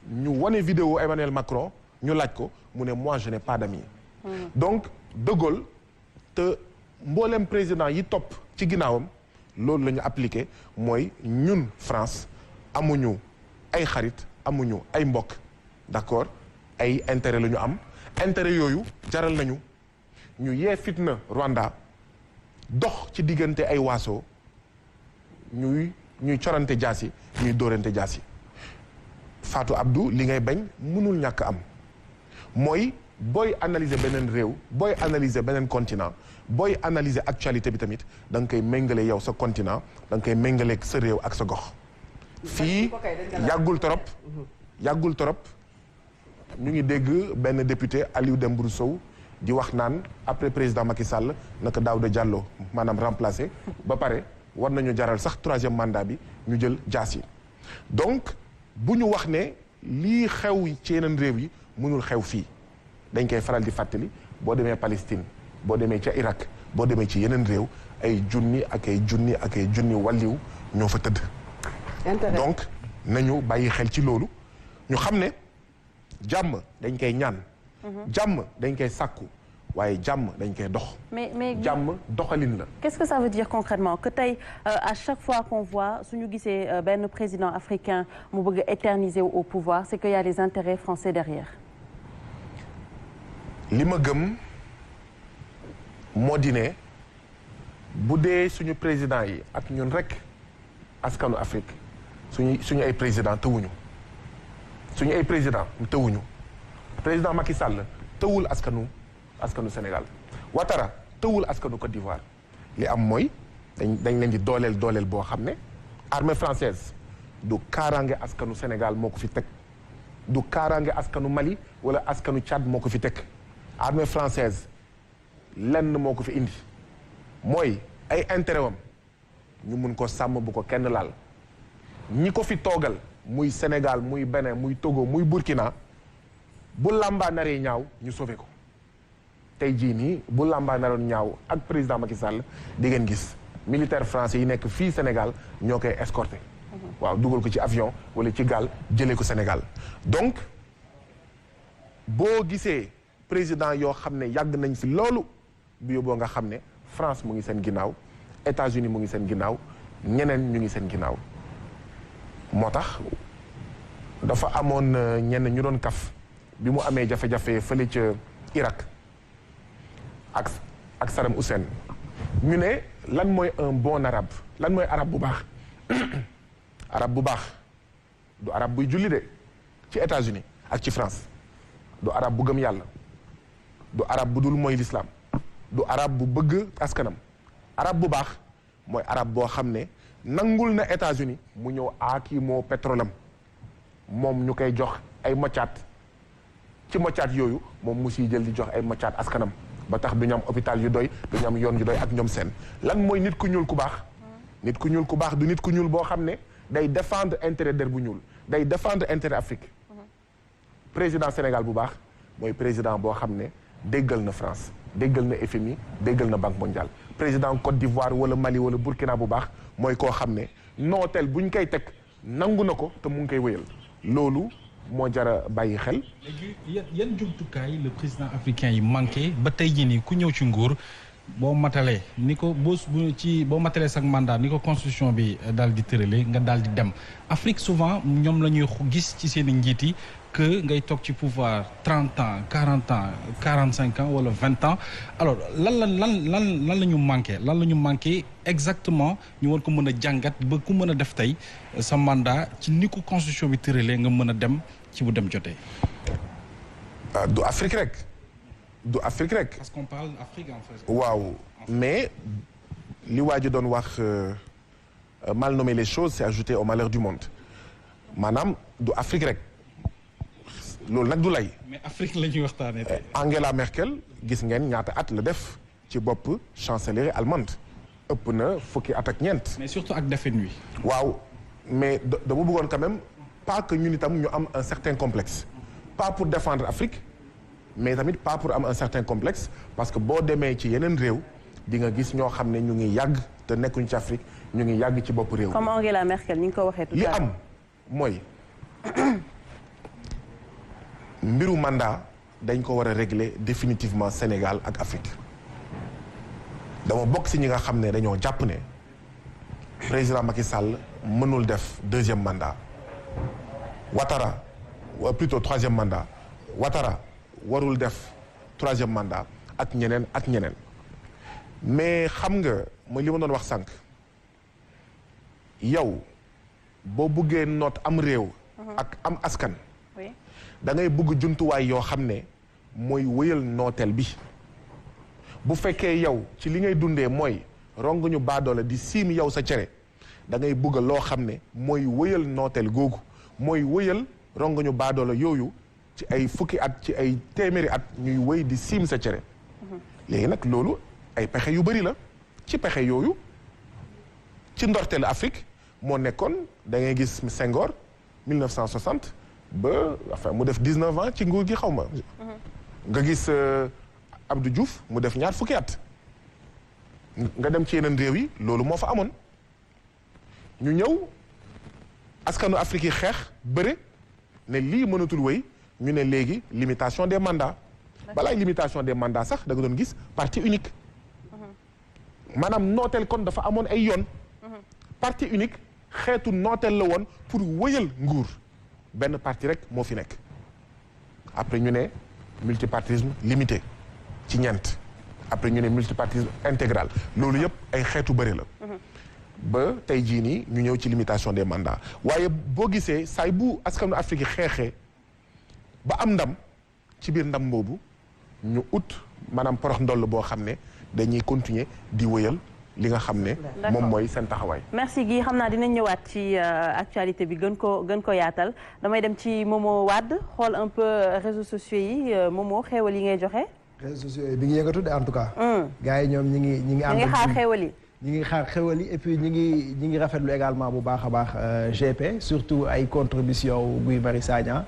ñu wane vidéo Emmanuel Macron ñu laaj ko mu ne moi je n'ai pas d'amis donc De Gaulle te mboolem président yi topp ci ginnaawam loolu la ñu appliqué mooy ñun France amuñu ay xarit amuñu ay mbokk d'accord ay intérêt la ñu am intérêt yooyu jaral nañu ñu yee fitna Rwanda dox ci diggante ay waaso ñuy corante jaasi ñuy dóorante jaasi Fatou Abdou li ngay bañ mënul ñàkk am mooy booy analyser beneen réew booy analyser beneen continent booy analyser actualité bi tamit da nga koy méngale yow sa continent da nga koy méngaleeg sa réew ak sa gox. fii yàggul torop ñu ngi dégg benn député Aliou Dembourou Sow di wax naan après président Macky Sall naka Daouda Diallo maanaam remplacé ba pare war nañu jaral sax 3e mandat bi ñu jël jaas yi donc bu ñu wax ne lii xew ci yeneen réew yi mënul xew fii dañ koy faral di fàttali boo demee Palestine boo demee ca Irak boo demee ci yeneen réew ay junni ak ay junni wàlliw ñoo fa tëdd. donc nañu bàyyi xel ci loolu ñu xam ne jàmm dañ koy ñaan. jàmm dañ koy sàkku waaye jàmm dañ koy dox.
mais
jàmm doxalin la.
qu'est-ce que ça veut dire concrètement que tey à chaque fois qu'on voit suñu gisee benn président africain mu bëgg a éterniser au pouvoir c'est qu'il y a les intérêts français derrière.
li ma gëm moo di ne bu dee suñu président yi ak ñun rek askanu Afrique suñu ay président tëwuñu suñu ay président tëwuñu président Macky Sall tëwul askanu Sénégal Ouattara tëwul askanu Côte d'Ivoire li am mooy dañ leen di dooleel boo xam ne armée française du kaaraange askanu Sénégal moo ko fi teg du kaaraange askanu Mali wala askanu Tchad moo ko fi teg armée française lenn moo ko fi indi mooy ay intérêt wam ñu mun ko sàmm bu ko kenn laal ñi ko fi toogal muy Sénégal muy Bénin muy Togo muy Burkina bu làmbaa naree ñaaw ñu sauvé ko tey jii nii bu làmbaa naroon ñaaw ak président Macky Sall di ngeen gis militaire français yi nekk fii Sénégal ñoo koy escorté waaw dugal ko ci avion wala ci gaal jëlee ko Sénégal donc boo gisee président yoo xam ne yàgg nañ fi loolu bu yóbboo nga xam ne France mu ngi seen ginnaaw États-Unis mu ngi seen ginnaaw ñeneen ñu ngi seen ginnaaw moo tax dafa amoon ñenn ñu doon kaf bi mu amee jafe-jafe fële ca Irak ak Saddam Hussein ñu ne lan mooy un bon arabe lan mooy arabe bu baax arabe bu baax du arabe buy julli de ci États-Unis ak ci France du arabe bu gëm yàlla du arabe bu dul mooy l'islam du arabe bu bëgg askanam arabe bu baax mooy arabe boo xam ne nangul na États-Unis mu ñëw aaki moo pétrole am moom ñu koy jox ay moccaat ci moccaat yooyu moom mu siy jël di jox ay moccaat askanam ba tax du ñu am hôpital yu doy du ñu am yoon yu doy ak ñoom seen lan mooy nit ku ñuul ku baax nit ku ñuul ku baax du nit ku ñuul boo xam ne day défendre intérêt der bu ñuul day défendre intérêt Afrique président Sénégal bu baax mooy président boo xam ne déggal na France déggal na FMI déggal na Banque mondiale président Côte d'Ivoire wala Mali wala Burkina bu baax mooy koo xam ne nooteel buñ koy teg nangu na ko te mu ngi koy wéyal loolu moo jara bàyyi xel.
léegi yan jumtukaay le président africain yi manqué ba tey jii nii ku ñëw ci nguur boo matalee ni ko boo matalee sax mandat ni ko constitution bi daal di tëralee nga daal di dem Afrique souvent ñoom la ñuy gis ci seen i njiit yi que ngay toog ci pouvoir 30 ans 40 ans 45 ans wala 20 ans alors lan la ñu manqué lan la ñu manqué exactement ñu war ko mën a jàngat ba ku mën a def tey sa mandat ci ni ko constitution bi tëralee nga mën a dem ci bu dem jotee.
du Afrique rek.
parce qu'on parle Afrique en fait.
waaw mais li waa ji doon wax mal nommer les choses c'est ajouter au malheur du monde maanaam du Afrique rek. loolu nag du lay.
mais Afrique la ñuy waxtaanee tey.
Angela Merkel gis ngeen ñaata at la def ci bopp chancellerie allemande ëpp na fukki at ak ñeent.
mais surtout ak defin wi.
waaw mais dama bëggoon quand même pas que ñun itam ñu am un certain complexe. pas pour défendre Afrique mais tamit pas pour am un certain complexe parce que boo demee ci yeneen réew di nga gis ñoo xam ne ñu ngi yàgg te nekkuñ ci Afrique ñu ngi yàgg ci bopp réew.
comme Angela Merkel ni nga ko waxee tout
li am mooy. mbiru mandat dañ ko war a régler définitivement Sénégal ak Afrique dama bokk ci ñi nga xam ne dañoo jàpp ne président Macky Sall mënul def 2e mandat Ouattara plutôt 3e mandat Ouattara warul def 3e mandat ak ñeneen mais xam nga mooy li ma doon wax sànq yow boo buggee noot am réew ak am askan da ngay bëgg jumtuwaay yoo xam ne mooy wëyal nooteel bi bu fekkee yow ci li ngay dundee mooy ronguñu baadoola di siim yow sa cere da ngay bëgg loo xam ne mooy wëyal nooteel googu mooy wëyal ronguñu baadoola yooyu ci ay fukki at ci ay téeméeri at ñuy wëy di siim sa cere léegi nag loolu ay pexe yu bari la ci pexe yooyu ci ndorteelu Afrique moo nekkoon da ngay gis Senghor 1960 ba enfin mu def 19 ans ci nguur gi xaw ma nga gis Abdou Diouf mu def ñaar fukki at nga dem ci yeneen réew yi loolu moo fa amoon ñu ñëw askanu Afrique yi xeex bëre ne lii mënatul wéy ñu ne léegi limitation des mandats balaay limitation des mandats sax da nga doon gis parti unique maanaam nooteel kon dafa amoon ay yoon parti unique xeetu nooteel la woon pour wëyal nguur benn parti rek moo fi nekk après ñu ne multipartisme limité ci ñeent après ñu ne multipartisme intégral loolu yëpp ay xeetu bëri la ba tey jii nii ñu ñëw ci limitation des mandats waaye boo gisee saay bu askanu Afrique yi xeexee ba am ndam ci biir ndam boobu ñu ut maanaam porox ndoll boo xam ne dañuy continuer di wëyal li nga xam ne moom mooy seen taxawaay.
merci Guy xam naa dinañ ñëwaat ci actualité bi gën ko yaatal damay dem ci Momo Wade xool un peu réseaux sociaux yi Momo xéewal yi ngay joxe.
réseaux sociaux yi bi ngi yëngatu de en tout cas. gars yi ñoom ñi ngi
ànd xaar xéewal yi.
ñi ngi xaar xéwal yi et puis ñi ngi rafetlu également bu baax a baax GP surtout ay contribution Guy Marius Sagna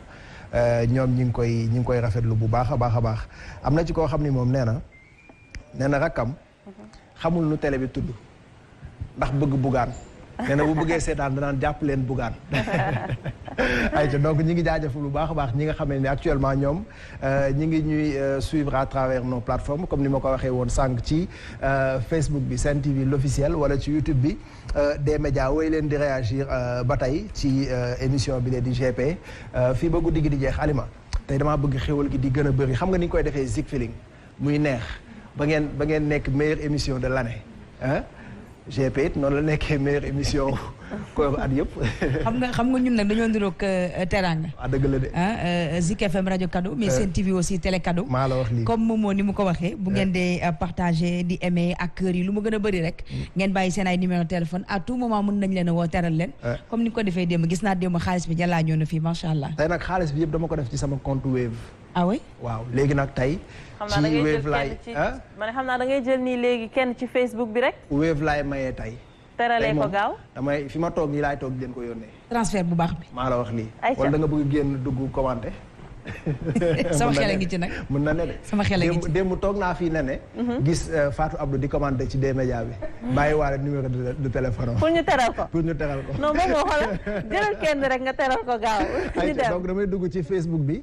ñoom ñi ngi koy rafetlu bu baax a baax am na ci koo xam ni moom nee na rakkam xamul nu télé bi tudd ndax bëgg bugaan nee na bu bëggee seetaan danaan jàpp leen bugaan ayca donc ñi ngi jaajëfal bu baax a baax ñi nga xam ne actuellement ñoom ñi ngi ñuy suivre à travers nos plateformes comme ni ma ko waxee woon sànq ci Facebook bi Sen TV l'officiel wala ci YouTube bi des médias woy leen di réagir ba tey ci émission bi lee di GP fii ba guddi gi di jeex Alima tey damaa bëgg xéwal gi di gën a bëri xam nga ni ñu koy defee Zik Feeling muy neex ba ngeen nekk meilleure émission de l'année ah GP it noonu la nekkee meilleure émission ko at yëpp.
xam nga ñun nag dañoo niroog teraanga.
ah dëgg la de.
Zik FM rajo cadeau mais Sen TV aussi télé cadeau.
maa la wax lii
comme Momo ni mu ko waxee. bu ngeen di partager di aimer ak kër yi lu mu gën a bëri rek. ngeen bàyyi seen ay numéro téléphone à tout moment mën nañ leen a woo teral leen. comme ni ko defee démb gis naa démb xaalis bi jàllaa ñëw na fii macha allah.
tey nag xaalis bi yëpp dama ko def ci sama compte Wave.
ah oui
waaw léegi nag tey.
ci Wave laay man xam naa da ngay jël nii léegi kenn ci Facebook bi rek.
Wave laay mayee tey.
teralee ko gaaw
damay fi ma toog nii laay toog di leen ko yónnee.
transfert bu baax bi.
maa la wax lii. wala da nga bëgg génn dugg commenter.
sama xel a ngi ci nag.
mën na ne de.
sama xel a ngi ci
démb toog naa fii ne. gis Fatou Abdou di commenter ci D-Média bi. bàyyi waale numéro de téléphone.
pour ñu teral ko. non moom moo xoolal jëlal kenn rek nga teral ko gaaw.
donc damay dugg ci Facebook bi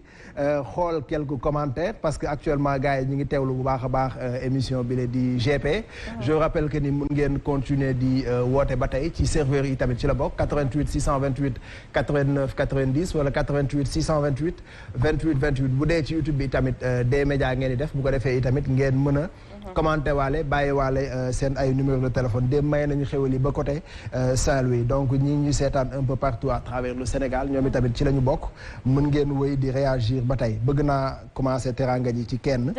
xool quelques commentaires parce que actuellement gars yi ñu ngi teewlu bu baax a baax émission bi la di GP. je rappelle que ni mun ngeen continuer di woote ba tey ci serveur yi tamit ci la bokk 88 628 89 90 wala 88 628. 28 bu dee ci YouTube bi tamit des médias ngeen di def bu ko defee tamit ngeen mën a commenter waale bàyyi waale seen ay numéro de téléphone dem may nañu xewal yi ba côté Saint-Louis donc ñi ñu seetaan un peu partout à travers le Sénégal ñoom i tamit ci la ñu bokk mën ngeen wéy di réagir ba tey bëgg naa commencer teranga ji ci kenn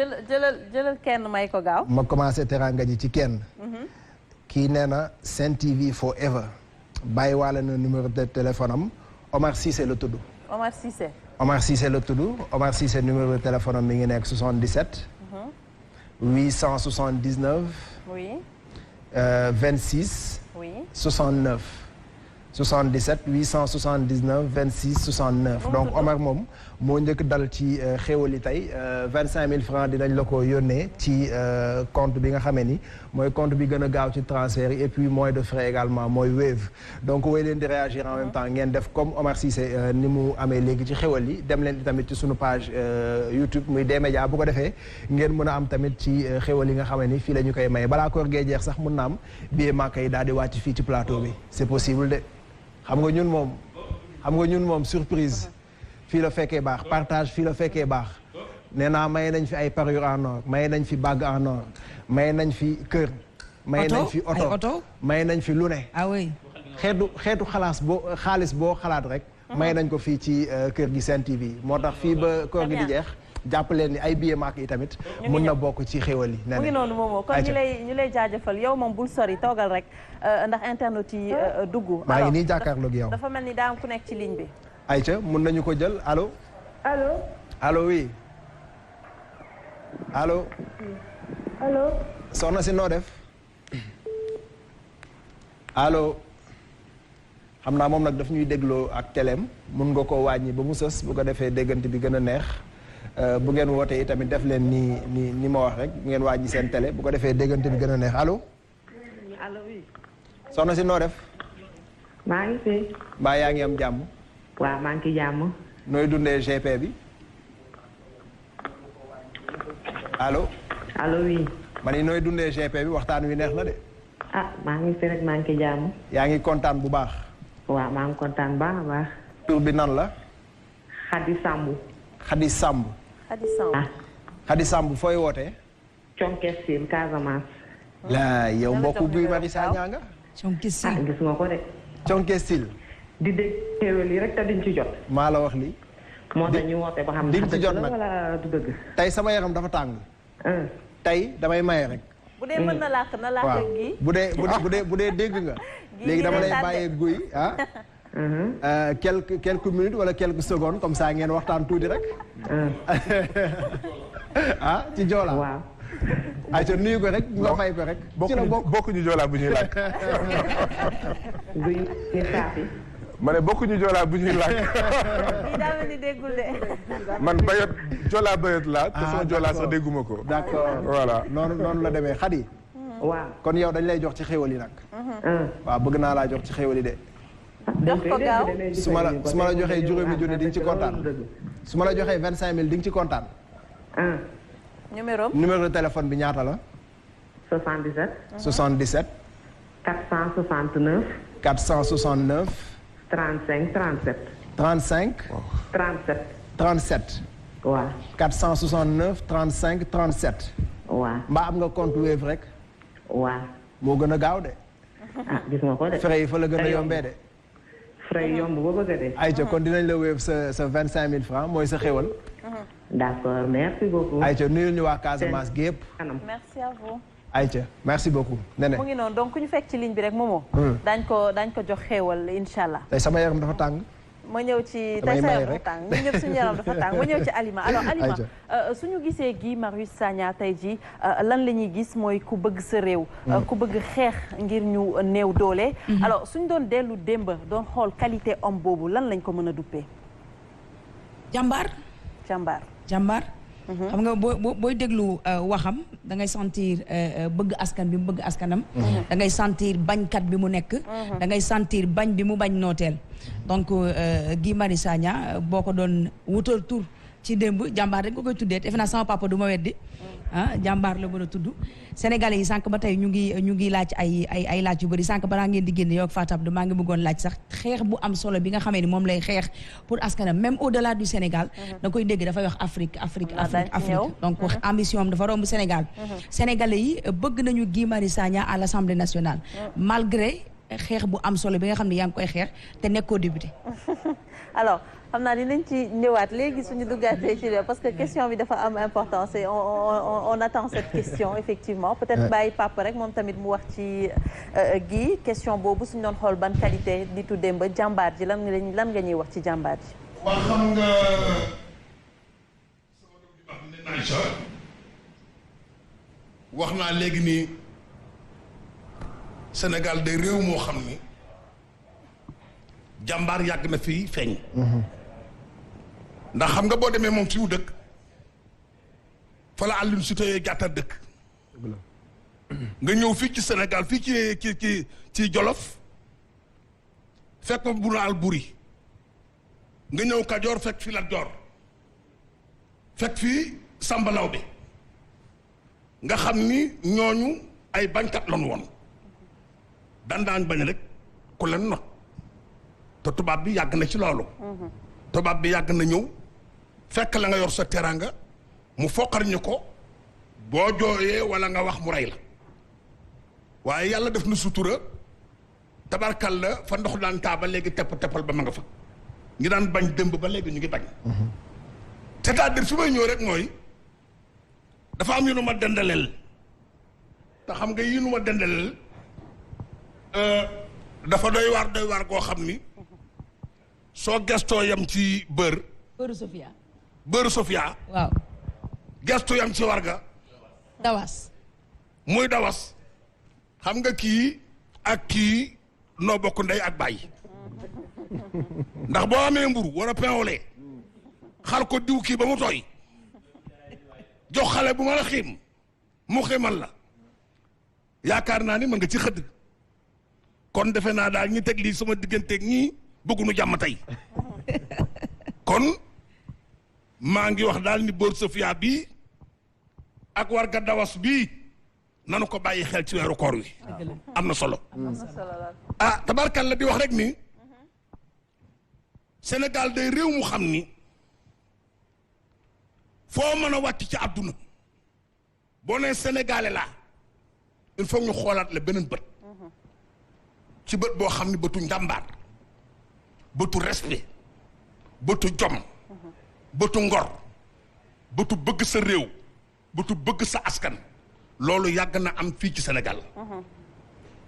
jëlal kenn may ko gaaw
ma commencer teranga ji ci kenn kii nee na Sen TV forever bàyyi waale na numéro de téléphone am Omar Cissé la tudd Omar Cissé la tudd Omar Cissé numéro de téléphone am mi ngi nekk 77. 879.
oui.
26.
oui.
69. 77 879 26 69. donc Omar moom moo njëkk dal ci xéwal yi tey 25000 francs dinañ la ko yónnee ci compte bi nga xamee ni mooy compte bi gën a gaaw ci transfert yi et puis moins de frais également mooy Wave. donc woy leen di réagir en même temps ngeen def comme Omar Cissé ni mu amee léegi ci xéwal yi dem leen tamit ci sunu page YouTube muy D-Média bu ko defee ngeen mën a am tamit ci xéwal yi nga xamee ni fii la ñu koy maye balaa koor gee jeex sax mën na am billet Makka yi daal di wàcc fii ci plateau bi c'est possible de. xam nga ñun moom surprise fii la fekkee baax partage fii la fekkee baax nee naa maye nañ fi ay parure en or maye nañ fi bague en or maye nañ fi kër maye nañ fi oto maye nañ fi lu ne
ah oui
xeetu xaalis boo xalaat rek maye nañ ko fii ci kër gi Sen TV moo tax fii ba koor gi di jeex jàpp leen ni ay billet maak yi tamit mun na bokk ci xéwal yi.
mu ngi noonu moomoo kon ñu lay jaajëfal yow moom bul sori toogal rek ndax internet yi dugg.
maa ngi nii jàkkaarloog yow.
dafa mel ni daa am ku nekk ci ligne bi.
Aïcha mun nañu ko jël allo. allo oui. allo. soxna si noo def. allo. xam naa moom nag daf ñuy dégloo ak teleem mun nga koo wàññi ba mu sës bu ko defee déggante bi gën a neex bu ngeen wootee itamit def leen ni ma wax rek bu ngeen wàññi seen télé bu ko defee déggante bi gën a neex allo.
allo oui.
soxna si noo def.
maa ngi fi.
mbaa yaa ngi am jàmm.
waaw maa ngi ci jàmm.
nooy dundee GP bi. allo.
allo oui.
ma ni nooy dundee GP bi waxtaan wi neex na de.
ah maa ngi fi rek maa ngi ci jàmm.
yaa ngi kontaan bu baax.
waaw maa ngi kontaan baax a baax.
tur bi nan la.
Khady Samb.
Khady Samb.
Khady Samb.
Khady Samb fooy wootee.
Thionckessil Casamance.
laa yow mbokku Guy Marius Sagna nga.
Thionckessil
gis nga ko de.
Thionckessil.
di dégg xéwal yi rek te duñ ci jot.
maa la wax lii.
moo tax ñu woote ba xam
di ci jot nag
wala du dëgg.
tey sama yaram dafa tàng. tey damay maye rek.
bu dee mën na làkk na làkk ak gi.
bu dee dégg nga. léegi dama lay bàyyee Guy quelques minutes wala quelques secondes comme ça ngeen waxtaan tuuti rek. ci Joola.
waaw.
ayca nuyu ko rek nga fay ko rek. ci la
bokkuñu Joola bu ñuy làkk.
Guy ni saafi.
ma ne bokkuñu Joola bu ñuy làkk.
lii daa mel ni déggul de.
man bayot Joola bayot laa. te sama Joola sax dégguma ko.
d'accord
voilà
noonu la demee Khady.
waaw
kon yow dañ lay jox ci xéwal yi nag. waaw bëgg naa laa jox ci xéwal yi de.
jox ko gaaw
su ma la joxee juróomi junni di nga ci kontaan. su ma la joxee 25000 di nga ci kontaan. numéro de téléphone bi ñaata la.
77.
77.
469.
469.
35 37.
35.
37.
37.
waaw.
469 35 37.
waaw.
mbaa am nga compte Wave rek.
waaw.
moo gën a gaaw de.
gis nga ko de.
frais yi fa la gën a yombee de.
frais yomb ba bëgg a dee.
ayca kon dinañ la Wave sa 25000 francs mooy sa xéwal.
d'accord merci beaucoup.
ayca nuyul ñu waa Casamance gi yëpp.
merci à vous.
ayca merci beaucoup. nene
mu ngi noonu donc ku ñu fekk ci ligne bi rek Momo. daañ ko jox xéwal incha allah.
tey sama yaram dafa tàng.
ma ñëw ci tey sa yaram dafa tàng ñu ñëpp suñu yaram dafa tàng ma ñëw ci Alima alors Alima suñu gisee Guy Marius Sagna tey jii lan la ñuy gis mooy ku bëgg sa réew. ku bëgg xeex ngir ñu néew doole. alors suñ doon dellu démb doon xool qualité homme boobu lan lañ ko mën a duppee.
jàmbaar.
jàmbaar.
xam nga booy déglu waxam da ngay sentir bëgg askan bi mu bëgg askanam. da ngay sentir bañkat bi mu nekk. da ngay sentir bañ bi mu bañ nooteel. donc Guy Marius Sagna boo ko doon wutal tur ci démb jàmbaar rek nga koy tuddee defe naa sama papa du ma weddi. jàmbaar la mën a tudd. Sénégalais yi sànq ba tey ñu ngi laaj ay laaj yu bëri sànq balaa ngeen di génn yow ak Fatou Abdou maa ngi bëggoon laaj sax xeex bu am solo bi nga xamee ni moom lay xeex pour askanam même au delà du Sénégal. da koy dégg dafay wax Afrique. donc ambition am dafa romb Sénégal. Sénégalais yi bëgg nañu Guy Marius Sagna à l'Assemblée nationale. malgré xeex bu am solo bi nga xam ne yaa ngi koy xeex te nekkoo député.
alors xam naa dinañ ci ñëwaat léegi suñu duggaatee ci parce que question bi dafa am importance et on attend cette question effectivement peut-être bàyyi papa rek moom tamit mu wax ci Guy question boobu suñu doon xool ban qualité nitu démb jàmbaar ji lan nga ñuy wax ci jàmbaar ji.
waa xam nga wax naa léegi nii Sénégal day réew moo xam ni jàmbaar yàgg na fii feeñ. ndax xam nga boo demee moom fi mu dëkk fa la Aline Sitoé Diatta dëkk. nga ñëw fii ci Sénégal fii ci Jolof fekk ma Bouna Alboury nga ñëw Kajoor fekk fi Lat Joor fekk fii Samba Lawbe nga xam ni ñooñu ay bañkat lañu woon daan bañ rek ku leen not te tubaab bi yàgg na ci loolu. tubaab bi yàgg na ñëw fekk la nga yor sa teraanga mu foqar ñu ko boo jooyee wala nga wax mu rey la waaye yàlla def na sutura tabarkal la fa ndox daan taa ba léegi teppal ba ma nga fa ngi daan bañ dëmb ba léegi ñu ngi bañ c'est-à-dire fi may ñëw rek mooy dafa am yu nu ma dendaleel te xam nga yi nu ma dendaleel dafa doy waar koo xam ni soo gestoo yam ci
beurre
Sofia
waaw
gestu yam ci warga
dawas
muy dawas xam nga kii ak kii noo bokk ndey ak bàyyi ndax boo amee mburu war a pain au lait xal ko diw kii ba mu tooy jox xale bu ma la xiim mu xiimal la yaakaar naa ni mën nga ci xëdd kon defe naa daal ñi teg lii sama digganteeg ñii bëgguñu jàmm tey kon maa ngi wax daal ni beurre Sofia bii ak warga dawas bii nanu ko bàyyi xel ci weeru koor wi am na solo tabarkalla di wax rek ni Sénégal day réew mu xam ni foo mën a wàcc ci àdduna boo nee sénégalais laa il faut ñu xoolaat la beneen bët ci bët boo xam ni bëtu njàmbaar bëtu respect bëtu jom bëtu ngor bëtu bëgg sa réew bëtu bëgg sa askan loolu yàgg na am fii ci Sénégal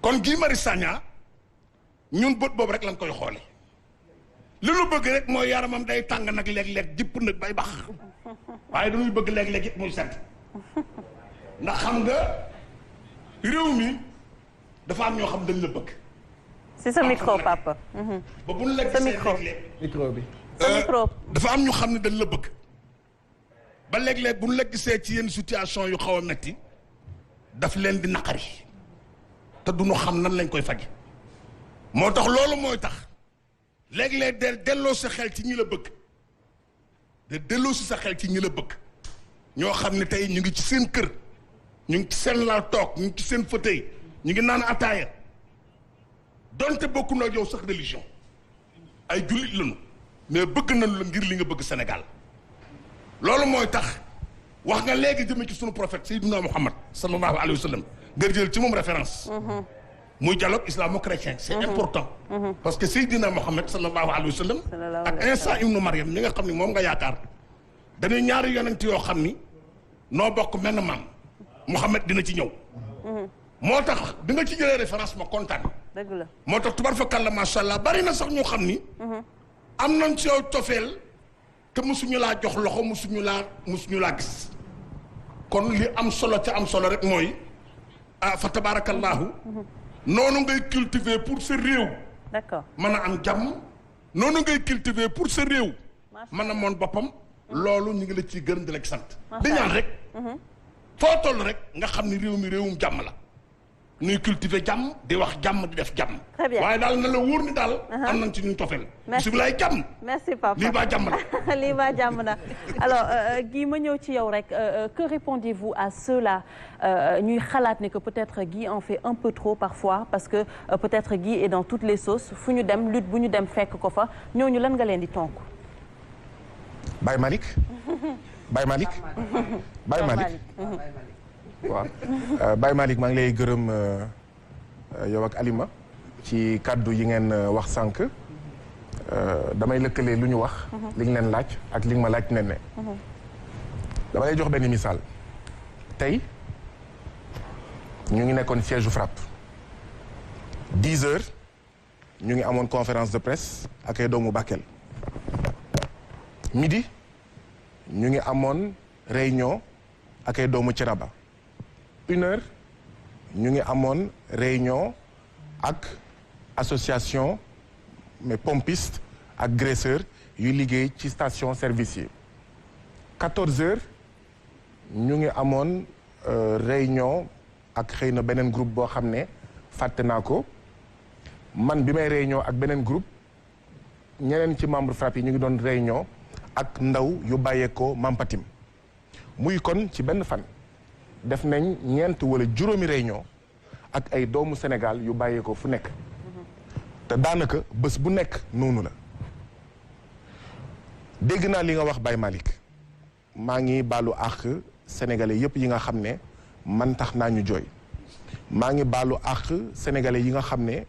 kon Guy Marius Sagna ñun bët boobu rek lañ koy xoole li nu bëgg rek mooy yaramam day tàng nag léeg-léeg jipp nag bay bax waaye dañuy bëgg léeg-léeg it muy sedd ndax xam nga réew mi dafa am ñoo xam dañ la bëgg.
c'est sa micro papa.
ba bu ñu la gisee léeg-léeg
micro bi.
sa micro.
dafa am ñu xam ne dañ la bëgg ba léeg-léeg bu ñu la gisee ci yenn situation yu xaw a metti daf leen di naqari te du ñu xam nan lañ koy faje moo tax loolu mooy tax léeg-léeg de delloo sa xel ci ñi la bëgg de delloo si sa xel ci ñi la bëgg ñoo xam ne tey ñu ngi ci seen kër ñu ngi ci seen laal toog ñu ngi ci seen fauteuil ñu ngi naan ataaya donte bokku na yow sax religion ay jullit lañu mais bëgg nañu la ngir li nga bëgg Sénégal loolu mooy tax wax nga léegi jëme ci sunu prophète Seydina Muhammad sallallahu alayhi wa sallam nga jël ci moom référence muy dialogue islamo-chrétien c'est important parce que Seydina Muhammad sallallahu alayhi wa sallam ak Isa ibnu Maryam mi nga xam ni moom nga yaakaar dañuy ñaari yonent yoo xam ni noo bokk menn maam Muhammad dina ci ñëw moo tax bi nga ci jëlee référence ma kontaan
dëgg la
moo tax tubarfakalla macha allah bari na sax ñoo xam ni am nañ ci yow tofeel te musuñu laa jox loxo musuñu laa gis kon li am solo ca am solo rek mooy fa tabarakallahu noonu ngay cultiver pour sa réew
d'accord
mën a am jàmm noonu ngay cultiver pour sa réew mën a moon boppam loolu ñu ngi la ciy gërëm di la ci sant di ñaan rek foo toll rek nga xam ni réew mi réewum jàmm la nuy cultiver jàmm di wax jàmm di def jàmm waaye daal na la wóor ni daal am nañ ci ñun tofel bisimilaay jàmm
merci papa
lii baa jàmm la
lii baa jàmm na alors Guy ma ñëw ci yow rek que répondez-vous à ceux-là ñuy xalaat ne que peut-être Guy en fait un peu trop parfois parce que peut-être Guy est dans toutes les sauces fu ñu dem lutte bu ñu dem fekk ko fa ñooñu lan nga leen di tonk
Baye Malick Baye Malick Baye Malick waaw Baye Malick maa ngi lay gërëm yow ak Alima ci kàddu yi ngeen wax sànq damay lëkkalee lu ñu wax li nga leen laaj ak li nga ma laaj ne dama lay jox benn misaal tey ñu ngi nekkoon siège FRAPP 10 heures ñu ngi amoon conférence de presse ak ay doomu Bakel midi ñu ngi amoon réunion ak ay doomu Thiénaba 1 heure ñu ngi amoon réunion ak association mais pompiste ak graisseur yuy liggéey ci station service yi 14 heures ñu ngi amoon réunion ak xëy na beneen groupe boo xam ne fàtte naa ko man bi may réunion ak beneen groupe ñeneen ci membre FRAPP yi ñu ngi doon réunion ak ndaw yu bàyyeekoo Mampatim muy kon ci benn fan def nañ ñeent wala juróomi réunion ak ay doomu Sénégal yu bàyyeekoo fu nekk te daanaka bés bu nekk noonu la dégg naa li nga wax Baye Malick maa ngi baalu àq sénégalais yépp yi nga xam ne man tax naa ñu jooy maa ngi baalu àq sénégalais yi nga xam ne